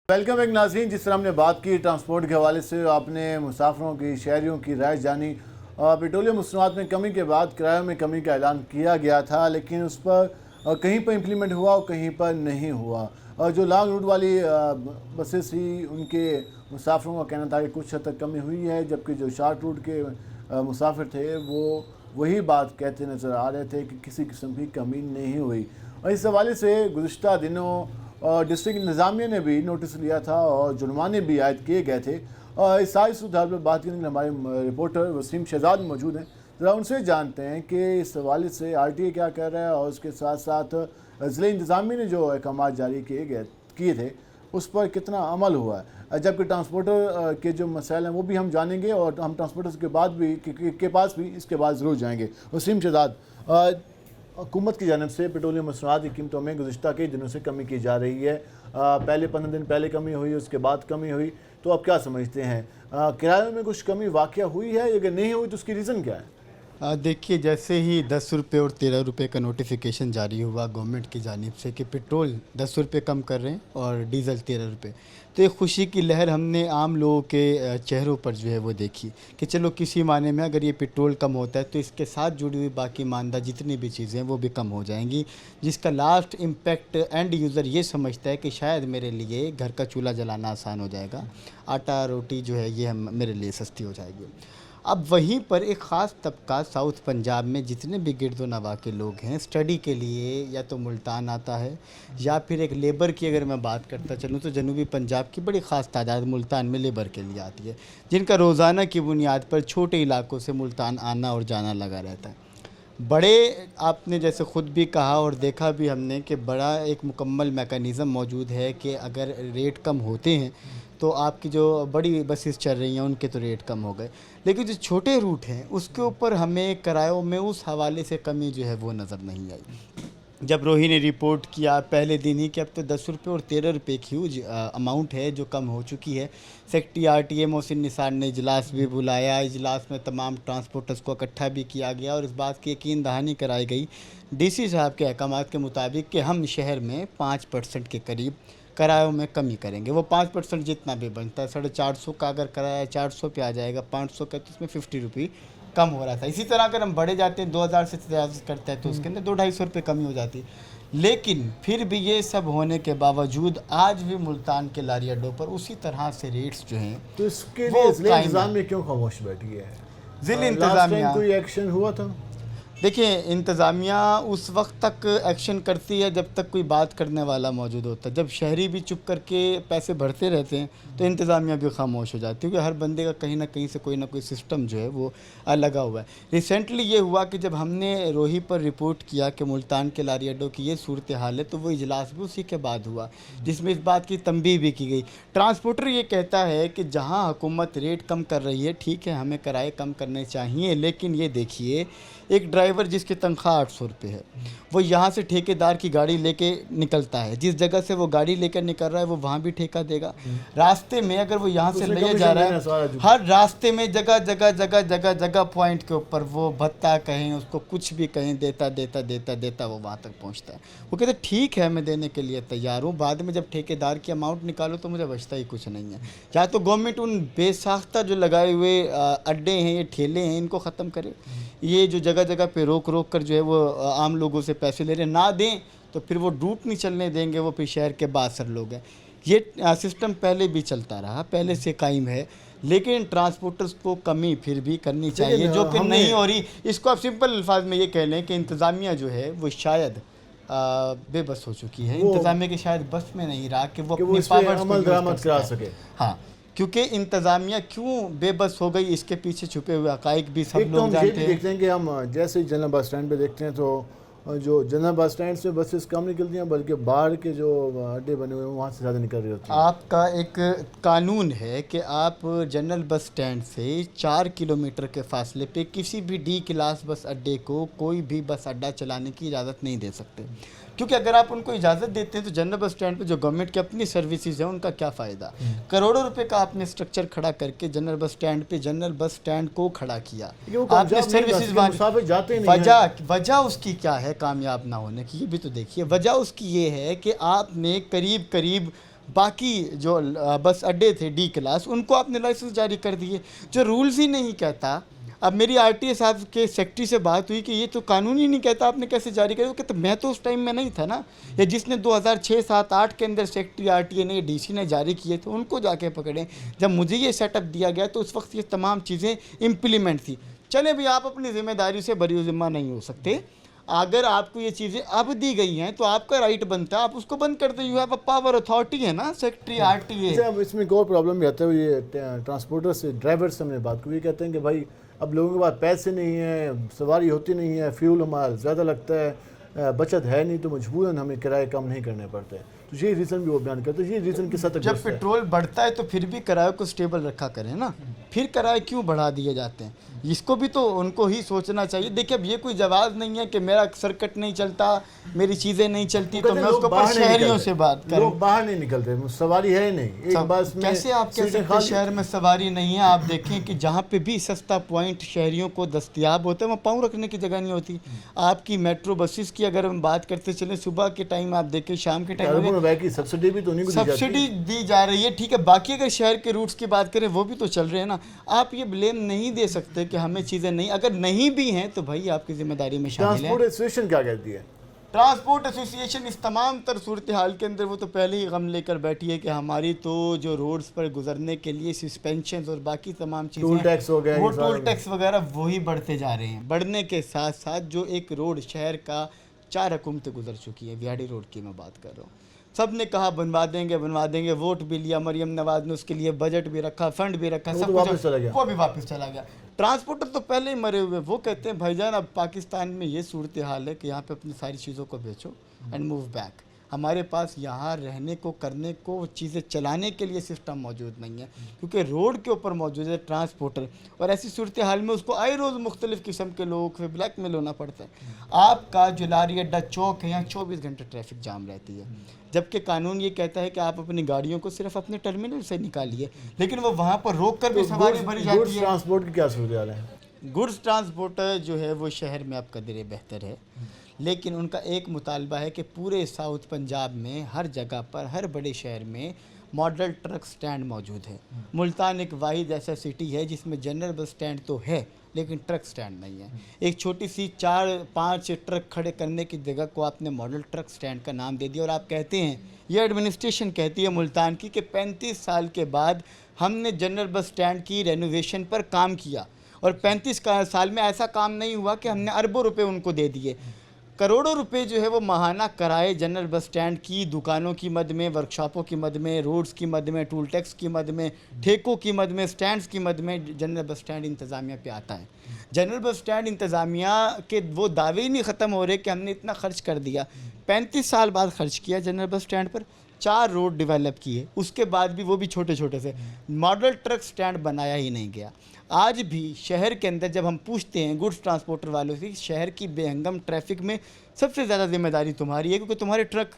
वेलकम एक नाज़रीन, जिस तरह हमने बात की ट्रांसपोर्ट के हवाले से, आपने मुसाफिरों की, शहरियों की राय जानी। पेट्रोलियम मसनूआत में कमी के बाद किरायों में कमी का ऐलान किया गया था, लेकिन उस पर कहीं पर इम्प्लीमेंट हुआ और कहीं पर नहीं हुआ। जो लॉन्ग रूट वाली बसेस थी, उनके मुसाफिरों का कहना था कि कुछ हद तक कमी हुई है, जबकि जो शॉर्ट रूट के मुसाफिर थे वो वही बात कहते नज़र आ रहे थे कि किसी किस्म की कमी नहीं हुई। और इस हवाले से गुज़िश्ता दिनों डिस्ट्रिक्ट इंतज़ामिया ने भी नोटिस लिया था और जुर्माने भी आयद किए गए थे। इस सारी सूरत पर बात करने के लिए हमारे रिपोर्टर वसीम शहजाद मौजूद हैं। ज़रा उनसे जानते हैं कि इस हवाले से RTA क्या कह रहा है और उसके साथ साथ ज़िले इंतज़ामिया ने जो अहकाम जारी किए थे उस पर कितना अमल हुआ है। जबकि ट्रांसपोर्टर के जो मसाइल हैं वो भी हम जानेंगे और हम ट्रांसपोर्टर्स के बाद भी के पास भी इसके बाद ज़रूर जाएंगे। वसीम शहजाद, हुकूमत की जानिब से पेट्रोलियम मसनूआत की कीमतों में गुज़िश्ता कई दिनों से कमी की जा रही है। पहले 15 दिन पहले कमी हुई, उसके बाद कमी हुई, तो आप क्या समझते हैं किरायों में कुछ कमी वाक़या हुई है? अगर नहीं हुई तो उसकी रीज़न क्या है? देखिए, जैसे ही 10 रुपये और 13 रुपये का नोटिफिकेशन जारी हुआ गवर्नमेंट की जानिब से कि पेट्रोल 10 रुपये कम कर रहे हैं और डीज़ल 13 रुपये, तो एक खुशी की लहर हमने आम लोगों के चेहरों पर जो है वो देखी कि चलो किसी माने में अगर ये पेट्रोल कम होता है तो इसके साथ जुड़ी हुई बाकी मानदा जितनी भी चीज़ें हैं वो भी कम हो जाएंगी, जिसका लास्ट इम्पैक्ट एंड यूज़र ये समझता है कि शायद मेरे लिए घर का चूल्हा जलाना आसान हो जाएगा, आटा रोटी जो है ये मेरे लिए सस्ती हो जाएगी। अब वहीं पर एक ख़ास तबका साउथ पंजाब में जितने भी गिरदो नवा के लोग हैं स्टडी के लिए या तो मुल्तान आता है या फिर एक लेबर की अगर मैं बात करता चलूँ तो जनूबी पंजाब की बड़ी ख़ास तादाद मुल्तान में लेबर के लिए आती है, जिनका रोज़ाना की बुनियाद पर छोटे इलाकों से मुल्तान आना और जाना लगा रहता है। बड़े आपने जैसे ख़ुद भी कहा और देखा भी हमने कि बड़ा एक मुकम्मल मेकनिज़म मौजूद है कि अगर रेट कम होते हैं तो आपकी जो बड़ी बसेस चल रही हैं उनके तो रेट कम हो गए, लेकिन जो छोटे रूट हैं उसके ऊपर हमें किरायों में उस हवाले से कमी जो है वो नज़र नहीं आई। जब रोही ने रिपोर्ट किया पहले दिन ही कि अब तो 10 रुपये और 13 रुपये की ह्यूज अमाउंट है जो कम हो चुकी है, सेक्रेटरी RTA मोहसिन निसार ने इजलास भी बुलाया, इजलास में तमाम ट्रांसपोर्टर्स को इकट्ठा भी किया गया और इस बात की यकीन दहानी कराई गई DC साहब के अहकामात के मुताबिक कि हम शहर में 5% के करीब किरायों में कमी करेंगे। वो 5% जितना भी बनता है 450 का अगर किराया 400 पे आ जाएगा, 500 का तो उसमें 50 रुपये कम हो रहा था। इसी तरह अगर हम बढ़े जाते हैं 2000 से तजावज़ करते हैं तो उसके अंदर 200-250 रुपये कमी हो जाती। लेकिन फिर भी ये सब होने के बावजूद आज भी मुल्तान के लारी अड्डों पर उसी तरह से रेट्स जो हैं तो इसके लिए ज़िला इंतज़ामिया क्यों खामोश बैठी है? ज़िला इंतज़ामिया कोई एक्शन हुआ था? देखिए, इंतज़ामिया उस वक्त तक एक्शन करती है जब तक कोई बात करने वाला मौजूद होता है। जब शहरी भी चुप करके पैसे भरते रहते हैं तो इंतज़ामिया भी खामोश हो जाती है, क्योंकि हर बंदे का कहीं ना कहीं से कोई ना कोई सिस्टम जो है वो लगा हुआ है। रिसेंटली ये हुआ कि जब हमने रोही पर रिपोर्ट किया कि मुल्तान के लारी अड्डों की ये सूरत हाल है तो वो इजलास भी उसी के बाद हुआ जिसमें इस बात की तंबीह भी की गई। ट्रांसपोर्टर ये कहता है कि जहाँ हुकूमत रेट कम कर रही है ठीक है, हमें किराए कम करने चाहिए, लेकिन ये देखिए एक ड्राइवर जिसकी तनख्वाह 800 रुपये है वो यहाँ से ठेकेदार की गाड़ी लेके निकलता है, जिस जगह से वो गाड़ी लेकर निकल रहा है वो वहाँ भी ठेका देगा। रास्ते में अगर वो यहाँ से ले जा रहा है, हर रास्ते में जगह जगह जगह जगह जगह पॉइंट के ऊपर वो भत्ता कहें उसको कुछ भी कहें देता देता देता देता वो वहाँ तक पहुँचता है। वो कहते ठीक है मैं देने के लिए तैयार हूँ, बाद में जब ठेकेदार की अमाउंट निकालो तो मुझे बचता ही कुछ नहीं है। या तो गवर्नमेंट उन बेसाख्ता जो लगाए हुए अड्डे हैं ये ठेले हैं इनको ख़त्म करे, ये जो जगह जगह पे रोक रोक कर जो है वो आम लोगों से पैसे ले रहे ना दें तो फिर वो रूट नहीं चलने देंगे, वो फिर शहर के बासर लोग हैं। ये सिस्टम पहले भी चलता रहा, पहले से कायम है, लेकिन ट्रांसपोर्टर्स को कमी फिर भी करनी चाहिए जो कि नहीं हो रही। इसको आप सिंपल अल्फाज में ये कह लें कि इंतज़ामिया जो है वो शायद बेबस हो चुकी है, इंतज़ामिया के शायद बस में नहीं रहा कि वो अपनी पावर्स को यूज़ कर सके। हाँ, क्योंकि इंतज़ामिया क्यों बेबस हो गई इसके पीछे छुपे हुए हक़ाइक़ भी सब लोग जानते हैं। देखते हैं कि हम जैसे जनरल बस स्टैंड पे देखते हैं तो जो जनरल बस स्टैंड से बसेस कम निकलती हैं बल्कि बाहर के जो अड्डे बने हुए हैं वहाँ से ज़्यादा निकल रही होती हैं। आपका एक कानून है कि आप जनरल बस स्टैंड से 4 किलोमीटर के फासले पे किसी भी D क्लास बस अड्डे को कोई भी बस अड्डा चलाने की इजाज़त नहीं दे सकते, क्योंकि अगर आप उनको इजाज़त देते हैं तो जनरल बस स्टैंड पे जो गवर्नमेंट की अपनी सर्विसेज हैं उनका क्या फ़ायदा। करोड़ों रुपए का आपने स्ट्रक्चर खड़ा करके जनरल बस स्टैंड पे जनरल बस स्टैंड को खड़ा किया, आपने सर्विसेज वजह उसकी क्या है कामयाब ना होने की, ये भी तो देखिए। वजह उसकी ये है कि आपने करीब करीब बाकी जो बस अड्डे थे D क्लास उनको आपने लाइसेंस जारी कर दिए, जो रूल्स ही नहीं कहता। अब मेरी RTA साहब के सेक्रेटरी से बात हुई कि ये तो कानून ही नहीं कहता आपने कैसे जारी करे, कहते मैं तो उस टाइम में नहीं था ना, या जिसने 2006, 7, 8 के अंदर सेक्रेटरी RTA ने DC ने जारी किए थे उनको जाके पकड़े। जब मुझे ये सेटअप दिया गया तो उस वक्त ये तमाम चीज़ें इम्प्लीमेंट थी। चले भी आप अपनी ज़िम्मेदारी से बरी ज़िम्मा नहीं हो सकते, अगर आपको ये चीज़ें अब दी गई हैं तो आपका राइट बनता है आप उसको बंद कर दें। You have a power, authority है ना सेक्रेटरी RTA। अब इसमें एक और प्रॉब्लम भी आता है, ये ट्रांसपोर्टर से ड्राइवर से हमने बात की, कहते हैं कि भाई अब लोगों के पास पैसे नहीं है, सवारी होती नहीं है, फ्यूल हमारा ज़्यादा लगता है, बचत है नहीं तो मजबूरन हमें किराए कम नहीं करने पड़ते। तो ये रीज़न भी वो बयान करते हैं। ये रीज़न के साथ जब पेट्रोल बढ़ता है तो फिर भी किराए को स्टेबल रखा करें ना। फिर किराए क्यों बढ़ा दिए जाते हैं? इसको भी तो उनको ही सोचना चाहिए। देखिए अब ये कोई जवाब नहीं है कि मेरा सर्किट नहीं चलता, मेरी चीज़ें नहीं चलती तो मैं उसके ऊपर शहरियों से बात करूं। लोग बाहर नहीं निकलते, सवारी है ही नहीं एक बस में। कैसे आप कह सकते हैं शहर में सवारी नहीं है? आप देखें कि जहाँ पे भी सस्ता पॉइंट शहरियों को दस्तयाब होता है वहाँ पाँव रखने की जगह नहीं होती। आपकी मेट्रो बसेस की अगर हम बात करते चले, सुबह के टाइम आप देखें, शाम के टाइम सब्सिडी भी तो नहीं सब्सिडी दी जा रही है, ठीक है। बाकी अगर शहर के रूट्स की बात करें वो भी तो चल रहे हैं ना। आप ये ब्लेम नहीं दे सकते कि हमें चीज़ें नहीं, अगर नहीं भी हैं तो भाई आपकी जिम्मेदारी में शामिल है। ट्रांसपोर्ट एसोसिएशन क्या कहती है? ट्रांसपोर्ट एसोसिएशन इस तमाम तर सूरत हाल के अंदर वो तो पहले ही गम लेकर बैठी है कि हमारी तो जो रोड्स पर गुजरने के लिए सस्पेंशन और बाकी तमाम चीज़ें, टोल टैक्स हो गया, वो टोल टैक्स वगैरह वही बढ़ते जा रहे हैं। बढ़ने के साथ साथ जो एक रोड शहर का 4 हुकूमतें गुजर चुकी है, विहाड़ी रोड की मैं बात कर रहा हूँ, सब ने कहा बनवा देंगे, वोट भी लिया, मरियम नवाज ने उसके लिए बजट भी रखा, फंड भी रखा, सब वापस चला गया, वो भी वापस चला गया। ट्रांसपोर्टर तो पहले ही मरे हुए। वो कहते हैं भाईजान अब पाकिस्तान में ये सूरत हाल है कि यहाँ पे अपनी सारी चीज़ों को बेचो एंड मूव बैक। हमारे पास यहाँ रहने को, करने को, चीज़ें चलाने के लिए सिस्टम मौजूद नहीं है, क्योंकि रोड के ऊपर मौजूद है ट्रांसपोर्टर। और ऐसी सूरत हाल में उसको आए रोज़ मुख्तलिफ़ किस्म के लोगों से ब्लैकमेल होना पड़ता है। आपका जो लारी अड्डा चौक है, यहाँ 24 घंटे ट्रैफिक जाम रहती है, जबकि कानून ये कहता है कि आप अपनी गाड़ियों को सिर्फ अपने टर्मिनल से निकालिए, लेकिन वो वहाँ पर रोक कर भी सवारी भरी जाती है। ट्रांसपोर्ट की क्या सूरत है? गुड्स ट्रांसपोर्टर जो है वो शहर में अब कदरे बेहतर है, लेकिन उनका एक मुतालबा है कि पूरे साउथ पंजाब में हर जगह पर, हर बड़े शहर में मॉडल ट्रक स्टैंड मौजूद है। मुल्तान एक वाहिद ऐसा सिटी है जिसमें जनरल बस स्टैंड तो है लेकिन ट्रक स्टैंड नहीं है। एक छोटी सी 4-5 ट्रक खड़े करने की जगह को आपने मॉडल ट्रक स्टैंड का नाम दे दिया। और आप कहते हैं, ये एडमिनिस्ट्रेशन कहती है मुल्तान की, कि 35 साल के बाद हमने जनरल बस स्टैंड की रेनोवेशन पर काम किया और 35 साल में ऐसा काम नहीं हुआ कि हमने अरबों रुपए उनको दे दिए। करोड़ों रुपए जो है वो माहाना कराए जनरल बस स्टैंड की दुकानों की मद में, वर्कशॉपों की मद में, रोड्स की मद में, टूल टैक्स की मद में, ठेकों की मद में, स्टैंड्स की मद में जनरल बस स्टैंड इंतज़ामिया पे आता है। जनरल बस स्टैंड इंतज़ामिया के वो दावे ही नहीं ख़त्म हो रहे कि हमने इतना खर्च कर दिया। 35 साल बाद खर्च किया जनरल बस स्टैंड पर, 4 रोड डेवलप किए, उसके बाद भी वो भी छोटे छोटे से, मॉडल ट्रक स्टैंड बनाया ही नहीं गया। आज भी शहर के अंदर जब हम पूछते हैं गुड्स ट्रांसपोर्टर वालों से, शहर की बेहंगम ट्रैफिक में सबसे ज़्यादा जिम्मेदारी तुम्हारी है, क्योंकि तुम्हारे ट्रक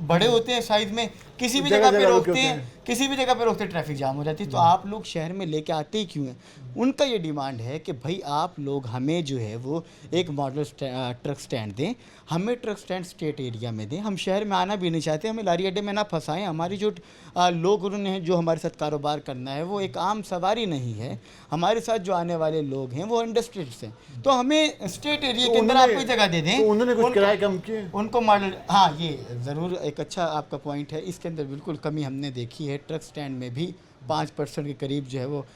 बड़े होते हैं साइज़ में, किसी भी जगह पे रोकते हैं, किसी भी जगह पे रोकते ट्रैफिक जाम हो जाती है। तो आप लोग शहर में लेके आते ही क्यों हैं? उनका ये डिमांड है कि भाई आप लोग हमें जो है वो एक मॉडल ट्रक स्टैंड दें, हमें ट्रक स्टैंड स्टेट एरिया में दें। हम शहर में आना भी नहीं चाहते, हमें लारी अड्डे में ना फंसाएं। हमारी जो लोग उन्होंने जो हमारे साथ कारोबार करना है वो एक आम सवारी नहीं है, हमारे साथ जो आने वाले लोग हैं वो इंडस्ट्रीज हैं, तो हमें स्टेट एरिया के अंदर आप कोई जगह दे दें। उन्होंने कुछ किराए कम किए उनको मॉडल, हाँ ये ज़रूर एक अच्छा आपका पॉइंट है, इसके अंदर बिल्कुल कमी हमने देखी है। ट्रक स्टैंड में भी 5% के करीब जो है वो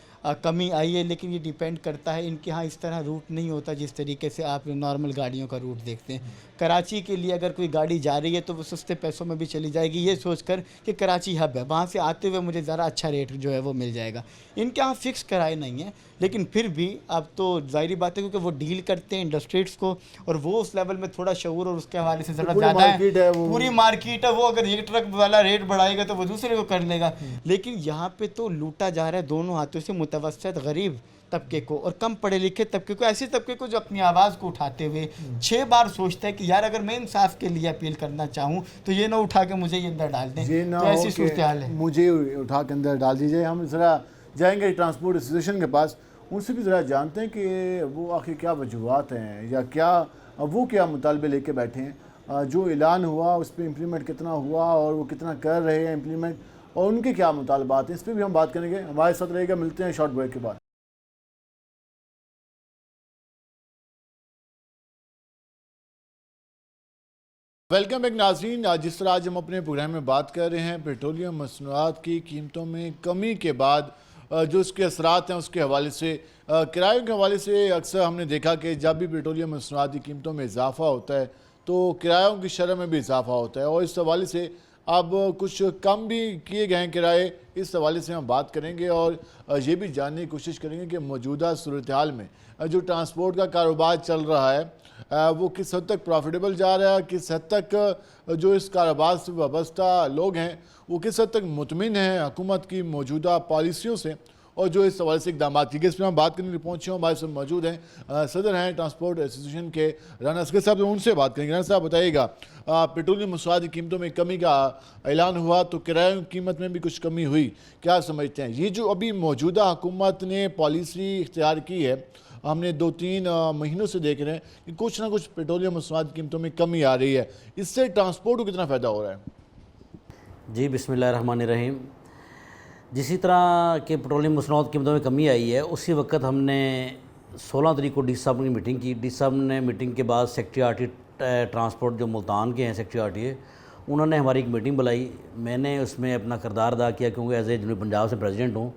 कमी आई है, लेकिन ये डिपेंड करता है, इनके यहाँ इस तरह रूट नहीं होता जिस तरीके से आप नॉर्मल गाड़ियों का रूट देखते हैं। कराची के लिए अगर कोई गाड़ी जा रही है तो वो सस्ते पैसों में भी चली जाएगी, ये सोचकर कि कराची हब है, वहाँ से आते हुए मुझे ज़रा अच्छा रेट जो है वो मिल जाएगा। इनके यहाँ फ़िक्स किराए नहीं है, लेकिन फिर भी अब तो जाहिर बात है क्योंकि वो डील करते हैं इंडस्ट्रीज को, और वो उस लेवल में थोड़ा शऊर और उसके हवाले से ज़रा ज़्यादा है, पूरी मार्केट है। वो अगर ये ट्रक वाला रेट बढ़ाएगा तो वो दूसरे को कर लेगा, लेकिन यहाँ पे तो लूटा जा रहा है दोनों हाथों से, मुतवस्सित गरीब तबके को और कम पढ़े लिखे तबके को, ऐसे तबके को जो अपनी आवाज़ को उठाते हुए 6 बार सोचता है कि यार अगर मैं इंसाफ के लिए अपील करना चाहूँ तो ये ना उठा के मुझे ये अंदर डाल दें, तो ऐसी सूरत हाल है, मुझे उठा के अंदर डाल दीजिए। हम ज़रा जाएंगे ट्रांसपोर्ट एसोसिएशन के पास, उनसे भी ज़रा जानते हैं कि वो आखिर क्या वजूहत हैं या क्या वो क्या मुतालबे लेके बैठे हैं, जो ऐलान हुआ उस पर इम्प्लीमेंट कितना हुआ और वो कितना कर रहे हैं इम्प्लीमेंट, और उनके क्या मुतालबात हैं, इस पर भी हम बात करेंगे। हमारे साथ रहेगा, मिलते हैं शॉर्ट ब्रेक के बाद। वेलकम बैक नाज़रीन। जिस तरह आज हम अपने प्रोग्राम में बात कर रहे हैं पेट्रोलियम मसनूआत की कीमतों में कमी के बाद जो उसके असरात हैं उसके हवाले से, किरायों के हवाले से अक्सर हमने देखा कि जब भी पेट्रोलियम मसनूआत की कीमतों में इजाफा होता है तो किरायों की शरह में भी इजाफा होता है, और इस हवाले से अब कुछ कम भी किए गए हैं किराए। इस हवाले से हम बात करेंगे और ये भी जानने की कोशिश करेंगे कि मौजूदा सूरत हाल में जो ट्रांसपोर्ट का कारोबार चल रहा है वो किस हद तक प्रॉफिटेबल जा रहा है, किस हद तक जो इस कारोबार से वाबस्ता लोग हैं वो किस हद तक मुतमिन हैं हुकूमत की मौजूदा पॉलिसियों से, और जो इस हवाले से इकदाम किए गए, इस पर हम बात करने के लिए पहुँचे हूँ। हमारे साथ मौजूद हैं सदर हैं ट्रांसपोर्ट एसोसिएशन के राना असगर साहब, उनसे बात करेंगे। राना साहब बताइएगा, पेट्रोलियम मसवाद की कीमतों में कमी का ऐलान हुआ तो किराए की कीमत में भी कुछ कमी हुई, क्या समझते हैं? ये जो अभी मौजूदा हुकूमत ने पॉलिसी इख्तियार की है, हमने 2-3 महीनों से देख रहे हैं कि कुछ ना कुछ पेट्रोलियम मसवाद की कीमतों में कमी आ रही है, इससे ट्रांसपोर्ट को कितना फ़ायदा हो रहा है? जी बिस्मिल्लाहिर्रहमानिर्रहीम। जिसी तरह के पेट्रोलियम मसनूआत की कीमतों में कमी आई है, उसी वक्त हमने 16 तारीख को डी साहब की मीटिंग की। डी साहब ने मीटिंग के बाद सेक्रेटरी आरटी ट्रांसपोर्ट जो मुल्तान के हैं सेक्रेटरी आरटी, उन्होंने हमारी एक मीटिंग बुलाई। मैंने उसमें अपना किरदार अदा किया, क्योंकि एज ए जनूबी पंजाब से प्रेसिडेंट हूँ।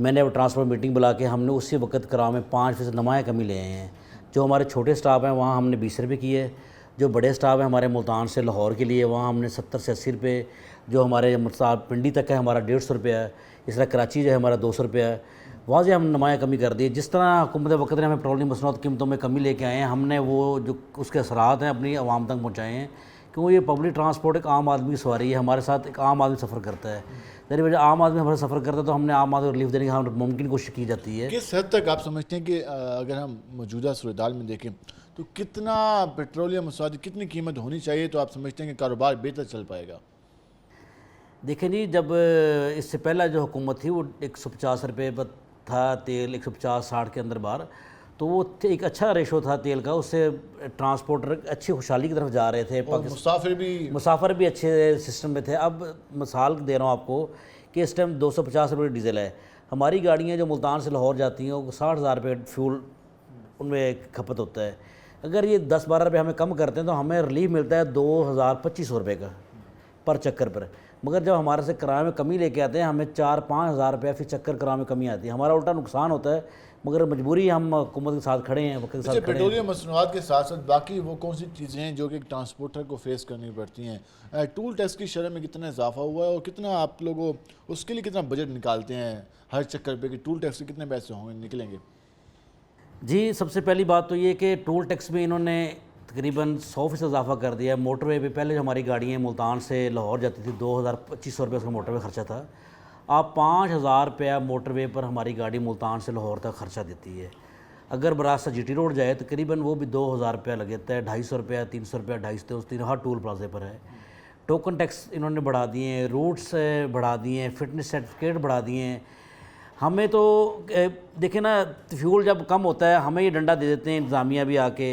मैंने अब ट्रांसपोर्ट मीटिंग बुला के हमने उसी वक्त किराए में 5% नुमाया कमी ले आए हैं। जो हमारे छोटे स्टाफ हैं वहाँ हमने 20 रुपये किए, जो बड़े स्टाफ हैं हमारे मुल्तान से लाहौर के लिए वहाँ हमने 70 से 80 रुपये, जो हमारे मुल्तान पिंडी तक है हमारा 150 रुपये है, इस तरह कराची जो है हमारा 200 रुपये है। वहाँ से हम नुमाया कमी कर दी। जिस तरह हुकूमत वक्त ने हमें पेट्रोलियम मसनूआत कीमतों में कमी लेके आए हैं, हमने वो जो उसके असरात हैं अपनी आवाम तक पहुँचाए हैं, क्योंकि ये पब्लिक ट्रांसपोर्ट एक आम आदमी की सवारी है। हमारे साथ एक आम आदमी सफ़र करता है, मेरी वजह आम आदमी हमारा सफ़र करता है, तो हमने आम आदमी को रिलीफ देने की हम मुमकिन कोशिश की जाती है। किस हद तक आप समझते हैं कि अगर हम मौजूदा सूरत में देखें तो कितना पेट्रोलियम मसवाद कितनी कीमत होनी चाहिए तो आप समझते हैं कि कारोबार बेहतर चल पाएगा? देखें जी, जब इससे पहला जो हुकूमत थी वो 150 रुपये पर था तेल, 150-60 के अंदर बार, तो वो एक अच्छा रेशो था तेल का, उससे ट्रांसपोर्टर अच्छी खुशहाली की तरफ जा रहे थे, मुसाफिर भी अच्छे सिस्टम में थे। अब मिसाल दे रहा हूँ आपको कि इस टाइम 250 रुपये डीजल है। हमारी गाड़ियाँ जो मुल्तान से लाहौर जाती हैं वो 60,000 रुपये फ्यूल उनमें खपत होता है। अगर ये 10-12 रुपये हमें कम करते हैं तो हमें रिलीफ मिलता है 2,000-2,500 रुपये का पर चक्कर पर। मगर जब हमारे से किराए में कमी लेके आते हैं हमें 4-5 हज़ार रुपये फिर चक्कर किराए में कमी आती है, हमारा उल्टा नुकसान होता है। मगर मजबूरी हम हुकूमत के साथ खड़े हैं, वक्त के साथ खड़े हैं। पेट्रोलियम मसनूआत के साथ साथ बाकी वो कौन सी चीज़ें हैं जो कि ट्रांसपोर्टर को फेस करनी पड़ती हैं? टूल टैक्स की शरह में कितना इजाफा हुआ है और कितना आप लोगों उसके लिए कितना बजट निकालते हैं हर चक्कर पे कि टूल टैक्स के कितने पैसे होंगे निकलेंगे? जी, सबसे पहली बात तो ये कि टोल टैक्स में इन्होंने तकरीबन 100% इजाफा कर दिया है। मोटरवे पे पहले जो हमारी गाड़ियाँ मुल्तान से लाहौर जाती थी 2,000-2,500 रुपये उसका मोटरवे खर्चा था। आप 5,000 रुपया मोटरवे पर हमारी गाड़ी मुल्तान से लाहौर तक खर्चा देती है। अगर बरास्ता जीटी रोड जाए तकरीबन वो भी 2,000 रुपया लगता है, 250 रुपया, 300 रुपया, 250 हर टोल प्लाजे पर है। टोकन टैक्स इन्होंने बढ़ा दिए हैं, रूट्स बढ़ा दिए हैं, फिटनेस सर्टिफिकेट बढ़ा दिए हैं। हमें तो देखें ना, फ्यूल जब कम होता है हमें ये डंडा दे देते हैं इंतज़ामिया भी आके,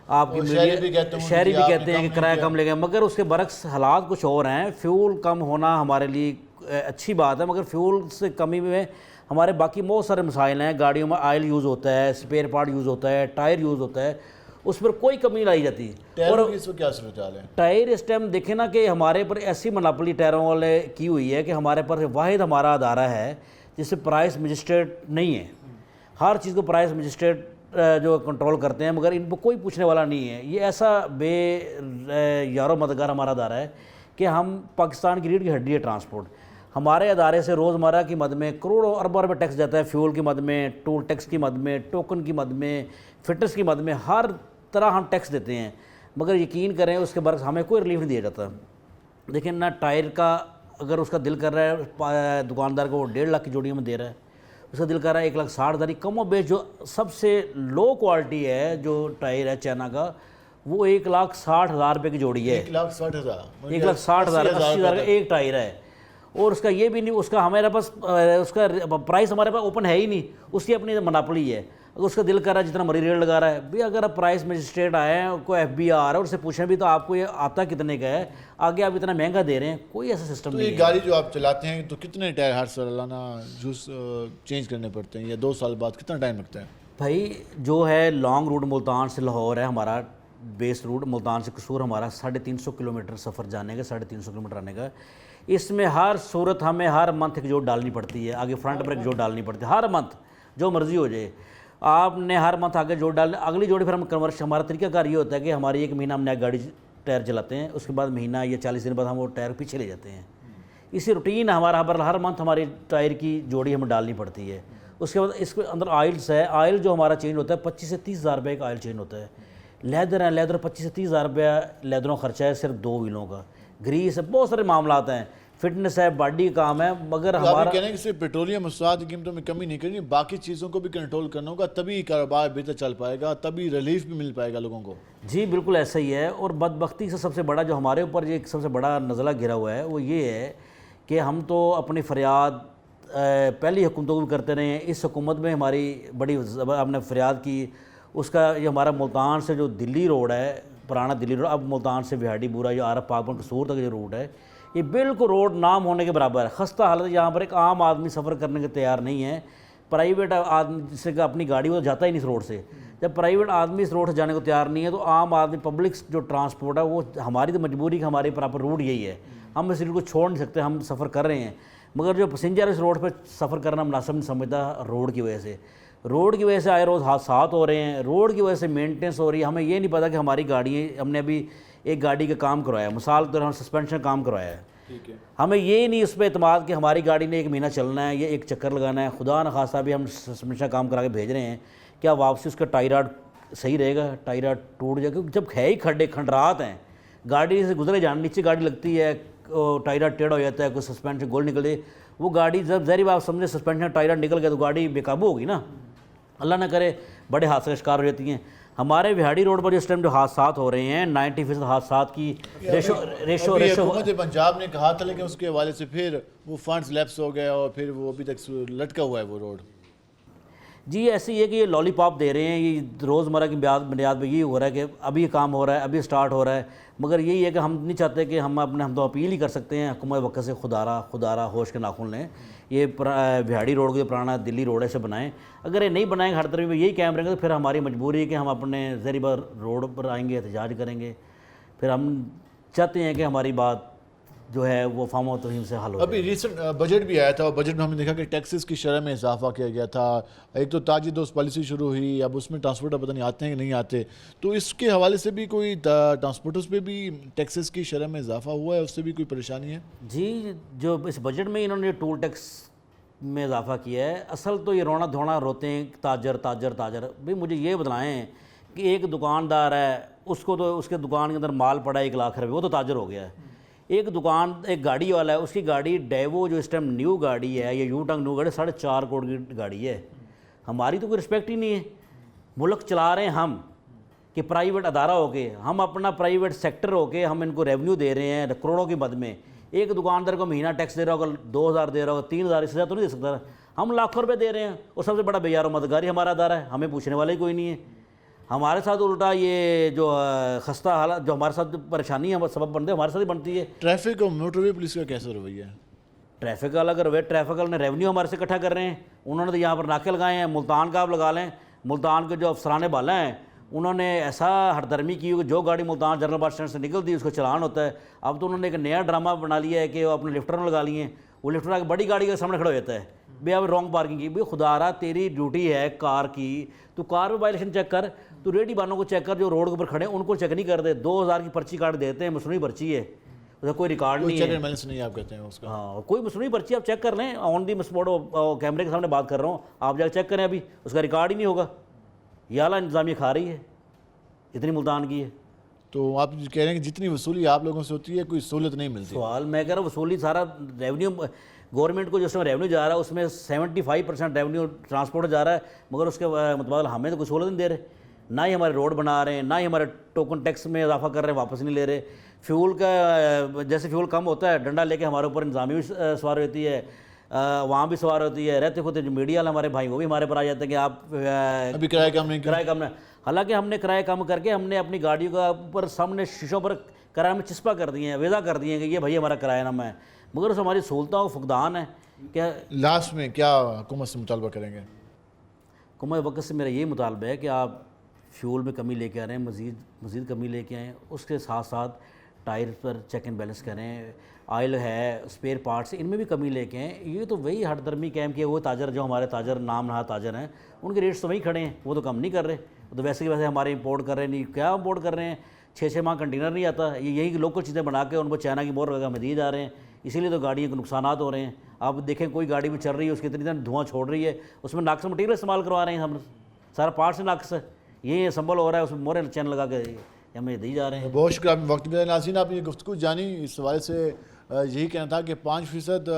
आपकी शहरी भी कहते हैं कि किराया कम ले गए, मगर उसके बरक्स हालात कुछ और हैं। फ्यूल कम होना हमारे लिए अच्छी बात है, मगर फ्यूल से कमी में हमारे बाकी बहुत सारे मसाइल हैं। गाड़ियों में ऑयल यूज़ होता है, स्पेयर पार्ट यूज़ होता है, टायर यूज़ होता है, उस पर कोई कमी लाई जाती। और इस क्या सूरत हाल है? टायर इस टाइम देखें ना कि हमारे पर ऐसी मोनोपोली टायरों वाले की हुई है कि हमारे पर वाहिद हमारा अदारा है जिससे प्राइस मजिस्ट्रेट नहीं है। हर चीज़ को प्राइस मजिस्ट्रेट जो कंट्रोल करते हैं, मगर इनको कोई पूछने वाला नहीं है। ये ऐसा यारो मददगार हमारा अदारा है कि हम पाकिस्तान की रीढ़ की हड्डी है ट्रांसपोर्ट। हमारे अदारे से रोज़मर्रा की मद में करोड़ों अरबों रुपये टैक्स जाता है, फ्यूल की मद में, टोल टैक्स की मद में, टोकन की मद में, फिटनेस की मद में, हर तरह हम टैक्स देते हैं। मगर यकीन करें उसके बरक्स हमें कोई रिलीफ नहीं दिया जाता। लेकिन ना टायर का अगर उसका दिल कर रहा है दुकानदार को वो 1.5 लाख की जोड़ी में दे रहा है, उसका दिल कर रहा है 1,60,000। कम बेश जो सबसे लो क्वालिटी है जो टायर है चाइना का, वो 1,60,000 रुपये की जोड़ी है। 1,60,000 1,60,000 80,000 का एक टायर है। और उसका ये भी नहीं, उसका हमारे पास उसका प्राइस हमारे पास ओपन है ही नहीं, उसकी अपनी मोनोपोली है। अगर उसका दिल कर रहा है जितना मरी रेट लगा रहा है, भाई अगर आप प्राइस मजिस्ट्रेट आए हैं, कोई FBI आ रहा है, उससे पूछें भी तो आपको ये आता कितने का है, आगे आप इतना महंगा दे रहे हैं, कोई ऐसा सिस्टम नहीं है। गाड़ी जो आप चलाते हैं तो कितने टायर हर सालाना जूस चेंज करने पड़ते हैं या 2 साल बाद कितना टाइम लगता है? भाई जो है लॉन्ग रूट मुल्तान से लाहौर है हमारा बेस रूट, मुल्तान से कसूर हमारा 350 किलोमीटर सफ़र जाने का, 350 किलोमीटर आने का। इसमें हर सूरत हमें हर मंथ एक जोड़ डालनी पड़ती है, आगे फ्रंट पर एक जोड़ डालनी पड़ती है, हर मंथ जो मर्ज़ी हो जाए आपने हर मंथ आगे जोड़ डाल, अगली जोड़ी फिर हम कन्वर्शन। हमारा तरीकाकार ये होता है कि हमारी 1 महीना हम नया गाड़ी टायर चलाते हैं, उसके बाद महीना या 40 दिन बाद हम वो टायर पीछे ले जाते हैं। इसी रूटीन हमारा हर मंथ हमारी टायर की जोड़ी हमें डालनी पड़ती है। उसके बाद इसके अंदर ऑयल्स है, ऑयल जो हमारा चेंज होता है 25 से 30 हज़ार रुपये का ऑयल चेंज होता है। लेदर है, लेदर 25 से 30 हज़ार रुपया लेदरों खर्चा है सिर्फ 2 व्हीलों का। ग्रीस है, बहुत सारे मामला हैं। फिटनेस है, बॉडी का काम है, मगर तो आप हमारा ये कह रहे हैं कि सिर्फ पेट्रोलियम मसनूआत की कीमतों में कमी नहीं करनी, बाकी चीज़ों को भी कंट्रोल करना होगा, तभी कारोबार बेहतर चल पाएगा, तभी रिलीफ भी मिल पाएगा लोगों को। जी बिल्कुल ऐसा ही है। और बदबख्ती से सबसे बड़ा जो हमारे ऊपर ये सबसे बड़ा नज़ला गिरा हुआ है वो ये है कि हम तो अपनी फरियाद पहली हुकूमतों को भी करते रहे हैं। इस हुकूमत में हमारी बड़ी हमने फरियाद की, उसका ये हमारा मुल्तान से जो दिल्ली रोड है, पुराना दिल्ली रोड, अब मुल्तान से विहाड़ी बुरा जो आरफ पाकपुर कसूर तक जो रूट है, ये बिल्कुल रोड नाम होने के बराबर है। खस्ता हालत, यहाँ पर एक आम आदमी सफ़र करने के तैयार नहीं है। प्राइवेट आदमी जिससे कि अपनी गाड़ी वो तो जाता ही नहीं इस रोड से, जब प्राइवेट आदमी इस रोड से जाने को तैयार नहीं है तो आम आदमी पब्लिक जो ट्रांसपोर्ट है वो हमारी तो मजबूरी का हमारी प्रॉपर रूट यही है, हम इस रूट को छोड़ नहीं सकते, हम सफ़र कर रहे हैं। मगर जो पैसेंजर इस रोड पर सफ़र करना मुनासिब नहीं समझता रोड की वजह से। रोड की वजह से आए रोज़ हादसा हो रहे हैं, रोड की वजह से मेंटेनेंस हो रही है। हमें ये नहीं पता कि हमारी गाड़ी, हमने अभी एक गाड़ी का काम करवाया, मिसाल के तौर पर सस्पेंशन काम करवाया है, ठीक है, हमें ये नहीं उस पर एतमाद कि हमारी गाड़ी ने 1 महीना चलना है, ये एक चक्कर लगाना है। खुदा न खासा भी हम सस्पेंशन काम करा के भेज रहे हैं, क्या वापसी उसका टाई रॉड सही रहेगा? टाई रॉड टूट जाएगा, क्योंकि जब है ही खड्डे खंडरात हैं, गाड़ी से गुजरे जान, नीचे गाड़ी लगती है, टाई रॉड टेढ़ा हो जाता है, कोई सस्पेंशन गोल निकल जाए, वो गाड़ी जब जहरी बात समझे सस्पेंशन टाई रॉड निकल गया तो गाड़ी बेकाबू होगी ना, अल्लाह ना करे बड़े हादसे का शिकार हो जाती हैं। हमारे विहाड़ी रोड पर इस टाइम जो हादसा हो रहे हैं 90% हादसा की रेशो हुकूमत पंजाब ने कहा था, लेकिन उसके हवाले से फिर वो फंड्स लैप्स हो गए और फिर वो अभी तक लटका हुआ है वो रोड। जी ऐसे ही है कि ये लॉलीपॉप दे रहे हैं, ये रोज़मर्रा की बुनियाद पर यही हो रहा है कि अभी ये काम हो रहा है, अभी स्टार्ट हो रहा है, मगर यही है कि हम नहीं चाहते कि हम तो अपील ही कर सकते हैं हुकूमत वक्त से खुदारा होश के नाखून लें, ये विहाड़ी रोड को पुराना दिल्ली रोड है से बनाएं। अगर ये नहीं बनाएंगे, हर तरफ यही कायम रहेंगे, तो फिर हमारी मजबूरी है कि हम अपने ज़रिए रोड पर आएंगे, एहतजाज करेंगे। फिर हम चाहते हैं कि हमारी बात जो है वो फार्म और तफहीम से हल हो। अभी रिसेंट बजट भी आया था और बजट में हमने देखा कि टैक्सेस की शरह में इजाफा किया गया था। एक तो ताजी दोस्त पॉलिसी शुरू हुई, अब उसमें ट्रांसपोर्टर पता नहीं आते हैं कि नहीं आते, तो इसके हवाले से भी कोई ट्रांसपोर्टर्स पे भी टैक्सेस की शरह में इजाफा हुआ है, उससे भी कोई परेशानी है? जी जो इस बजट में इन्होंने टोल टैक्स में इजाफा किया है, असल तो ये रोना धोना रोते हैं ताजर भाई मुझे ये बताएं कि एक दुकानदार है, उसको तो उसके दुकान के अंदर माल पड़ा 1 लाख रुपये, वो तो ताजर हो गया है। एक गाड़ी वाला है, उसकी गाड़ी डेवो जो इस टाइम न्यू गाड़ी है, या यूटंग न्यू गाड़ी 4.5 करोड़ की गाड़ी है, हमारी तो कोई रिस्पेक्ट ही नहीं है। मुल्क चला रहे हैं हम कि प्राइवेट अदारा होके, हम अपना प्राइवेट सेक्टर होके हम इनको रेवेन्यू दे रहे हैं करोड़ों की मद में। एक दुकानदार को महीना टैक्स दे रहा होगा 2000 दे रहा होगा, 3000, इससे तो नहीं दे सकता, हम लाखों रुपये दे रहे हैं। और सबसे बड़ा बेयारो मददगारी हमारा अदारा है, हमें पूछने वाला ही कोई नहीं है। हमारे साथ उल्टा ये जो खस्ता हालत जो हमारे साथ परेशानी है सबब बनते हमारे साथ ही बनती है। ट्रैफिक और मोटरवे पुलिस का कैसा रवैया है? ट्रैफिक का अलग रवैया, ट्रैफिक वाले ने रेवेन्यू हमारे से इकट्ठा कर रहे हैं, उन्होंने तो यहाँ पर नाके लगाए हैं। मुल्तान का आप लगा लें, मुल्तान के जो अफसरान बाला हैं उन्होंने ऐसा हरदर्मी की कि जो गाड़ी मुल्तान जनरल बस स्टैंड से निकलती है उसको चलान होता है। अब तो उन्होंने एक नया ड्रामा बना लिया है कि वो अपने लिफ्टर में लगा लिए हैं, वो लिफ्टर आके बड़ी गाड़ी के सामने खड़ा हो जाता है, भैया रॉन्ग पार्किंग की। भाई खुदारा तेरी ड्यूटी है कार की, तो कार में वायलेशन चेक कर, तो रेडी वालों को चेक कर, जो रोड के ऊपर खड़े हैं उनको चेक नहीं करते। 2000 की पर्ची काट देते हैं, मसनूई पर्ची है, उसका कोई रिकॉर्ड नहीं है, नहीं आप कहते हैं उसका। हाँ कोई मसनूई पर्ची आप चेक कर लें, ऑन दी स्पॉट कैमरे के सामने बात कर रहा हूँ, आप जाकर चेक करें, अभी उसका रिकॉर्ड ही नहीं होगा। ये आला इंतजामिया खा रही है जितनी मुल्तान की है। तो आप कह रहे हैं कि जितनी वसूली आप लोगों से होती है कोई सहूलत नहीं मिलती? सवाल मैं कह रहा हूँ वसूली सारा रेवेन्यू गवर्नमेंट को जो उसमें रेवेन्यू जा रहा है उसमें 75% रेवेन्यू ट्रांसपोर्ट जा रहा है, मगर उसके मुताबिक हमें तो कोई सहूलत नहीं दे रहे, ना ही हमारे रोड बना रहे हैं, ना ही हमारे टोकन टैक्स में इजाफा कर रहे हैं, वापस नहीं ले रहे। फ्यूल का जैसे फ्यूल कम होता है डंडा लेके हमारे ऊपर इंतजामी भी सवार होती है, वहाँ भी सवार होती है, रहते खुद जो मीडिया वाले हमारे भाई वो भी हमारे पर आ जाते हैं कि आप अभी किराया कम नहीं। हालांकि हमने किराया कम करके हमने अपनी गाड़ियों का ऊपर सामने शीशों पर किराए में चिस्पा कर दिए हैं, वेदा कर दिए हैं कि ये भाई हमारा किरायानामा है, मगर उस हमारी सहूलतों का फुकदान है। क्या लास्ट में क्या हुकूमत से मुतालबा करेंगे? हुकूमत वक्त से मेरा ये मुतालबा है कि आप फ्यूल में कमी लेके आ रहे हैं, मज़ीद कमी लेके आएँ, उसके साथ साथ टायर पर चेक एंड बैलेंस करें, ऑयल है, स्पेयर पार्ट्स, इनमें भी कमी लेके आएँ। ये तो वही हरदर्मी कैम किए वो ताजर जो हमारे ताजर नाम नहा ताजर हैं, उनके रेट्स तो वही खड़े हैं, वो तो कम नहीं कर रहे, तो वैसे की वैसे हमारे इंपोर्ट कर रहे हैं, नहीं क्या इंपोर्ट कर रहे हैं, 6-6 माह कंटेनर नहीं आता, ये यही लोकल चीज़ें बना के उनको चाइना की मोहर लगा हमें दिए जा रहे हैं, इसीलिए तो गाड़ियों के नुकसान हो रहे हैं। आप देखें कोई गाड़ी भी चल रही है उसकी इतनी देर धुआं छोड़ रही है, उसमें नाक्स मटीरियल इस्तेमाल करवा रहे हैं हम, सारा पार्ट से नाक्स है, ये संभल हो रहा है, उसमें मोहर चैन लगा के हमें दी जा रहे हैं। बहुत शुक्रिया, आपने वक्त दिया। नाज़रीन आपने ये गुफ्तगू जानी, इस हवाले से यही कहना था कि 5%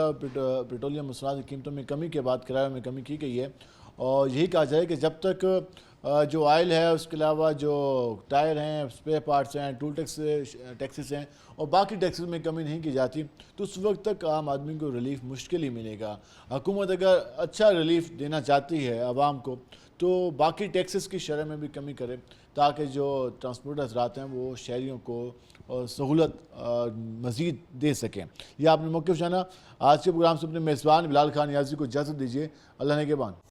पेट्रोलियम मसनूआत की कीमतों में कमी के बाद किराए में कमी की गई है और यही कहा जाए कि जब तक जो ऑयल है उसके अलावा जो टायर हैं, स्पेयर पार्ट्स हैं, टूल टैक्सेस हैं और बाकी टैक्सेस में कमी नहीं की जाती तो उस वक्त तक आम आदमी को रिलीफ मुश्किल ही मिलेगा। हुकूमत अगर अच्छा रिलीफ देना चाहती है आवाम को तो बाकी टैक्सेस की शरह में भी कमी करे ताकि जो ट्रांसपोर्ट हजरात हैं वो शहरियों को सहूलत मज़ीद दे सकें। यह आपने मौक़िफ़ जाना। आज के प्रोग्राम से अपने मेज़बान बिलाल खान नियाज़ी को इजाज़त दीजिए। अल्लाह ने के बाद।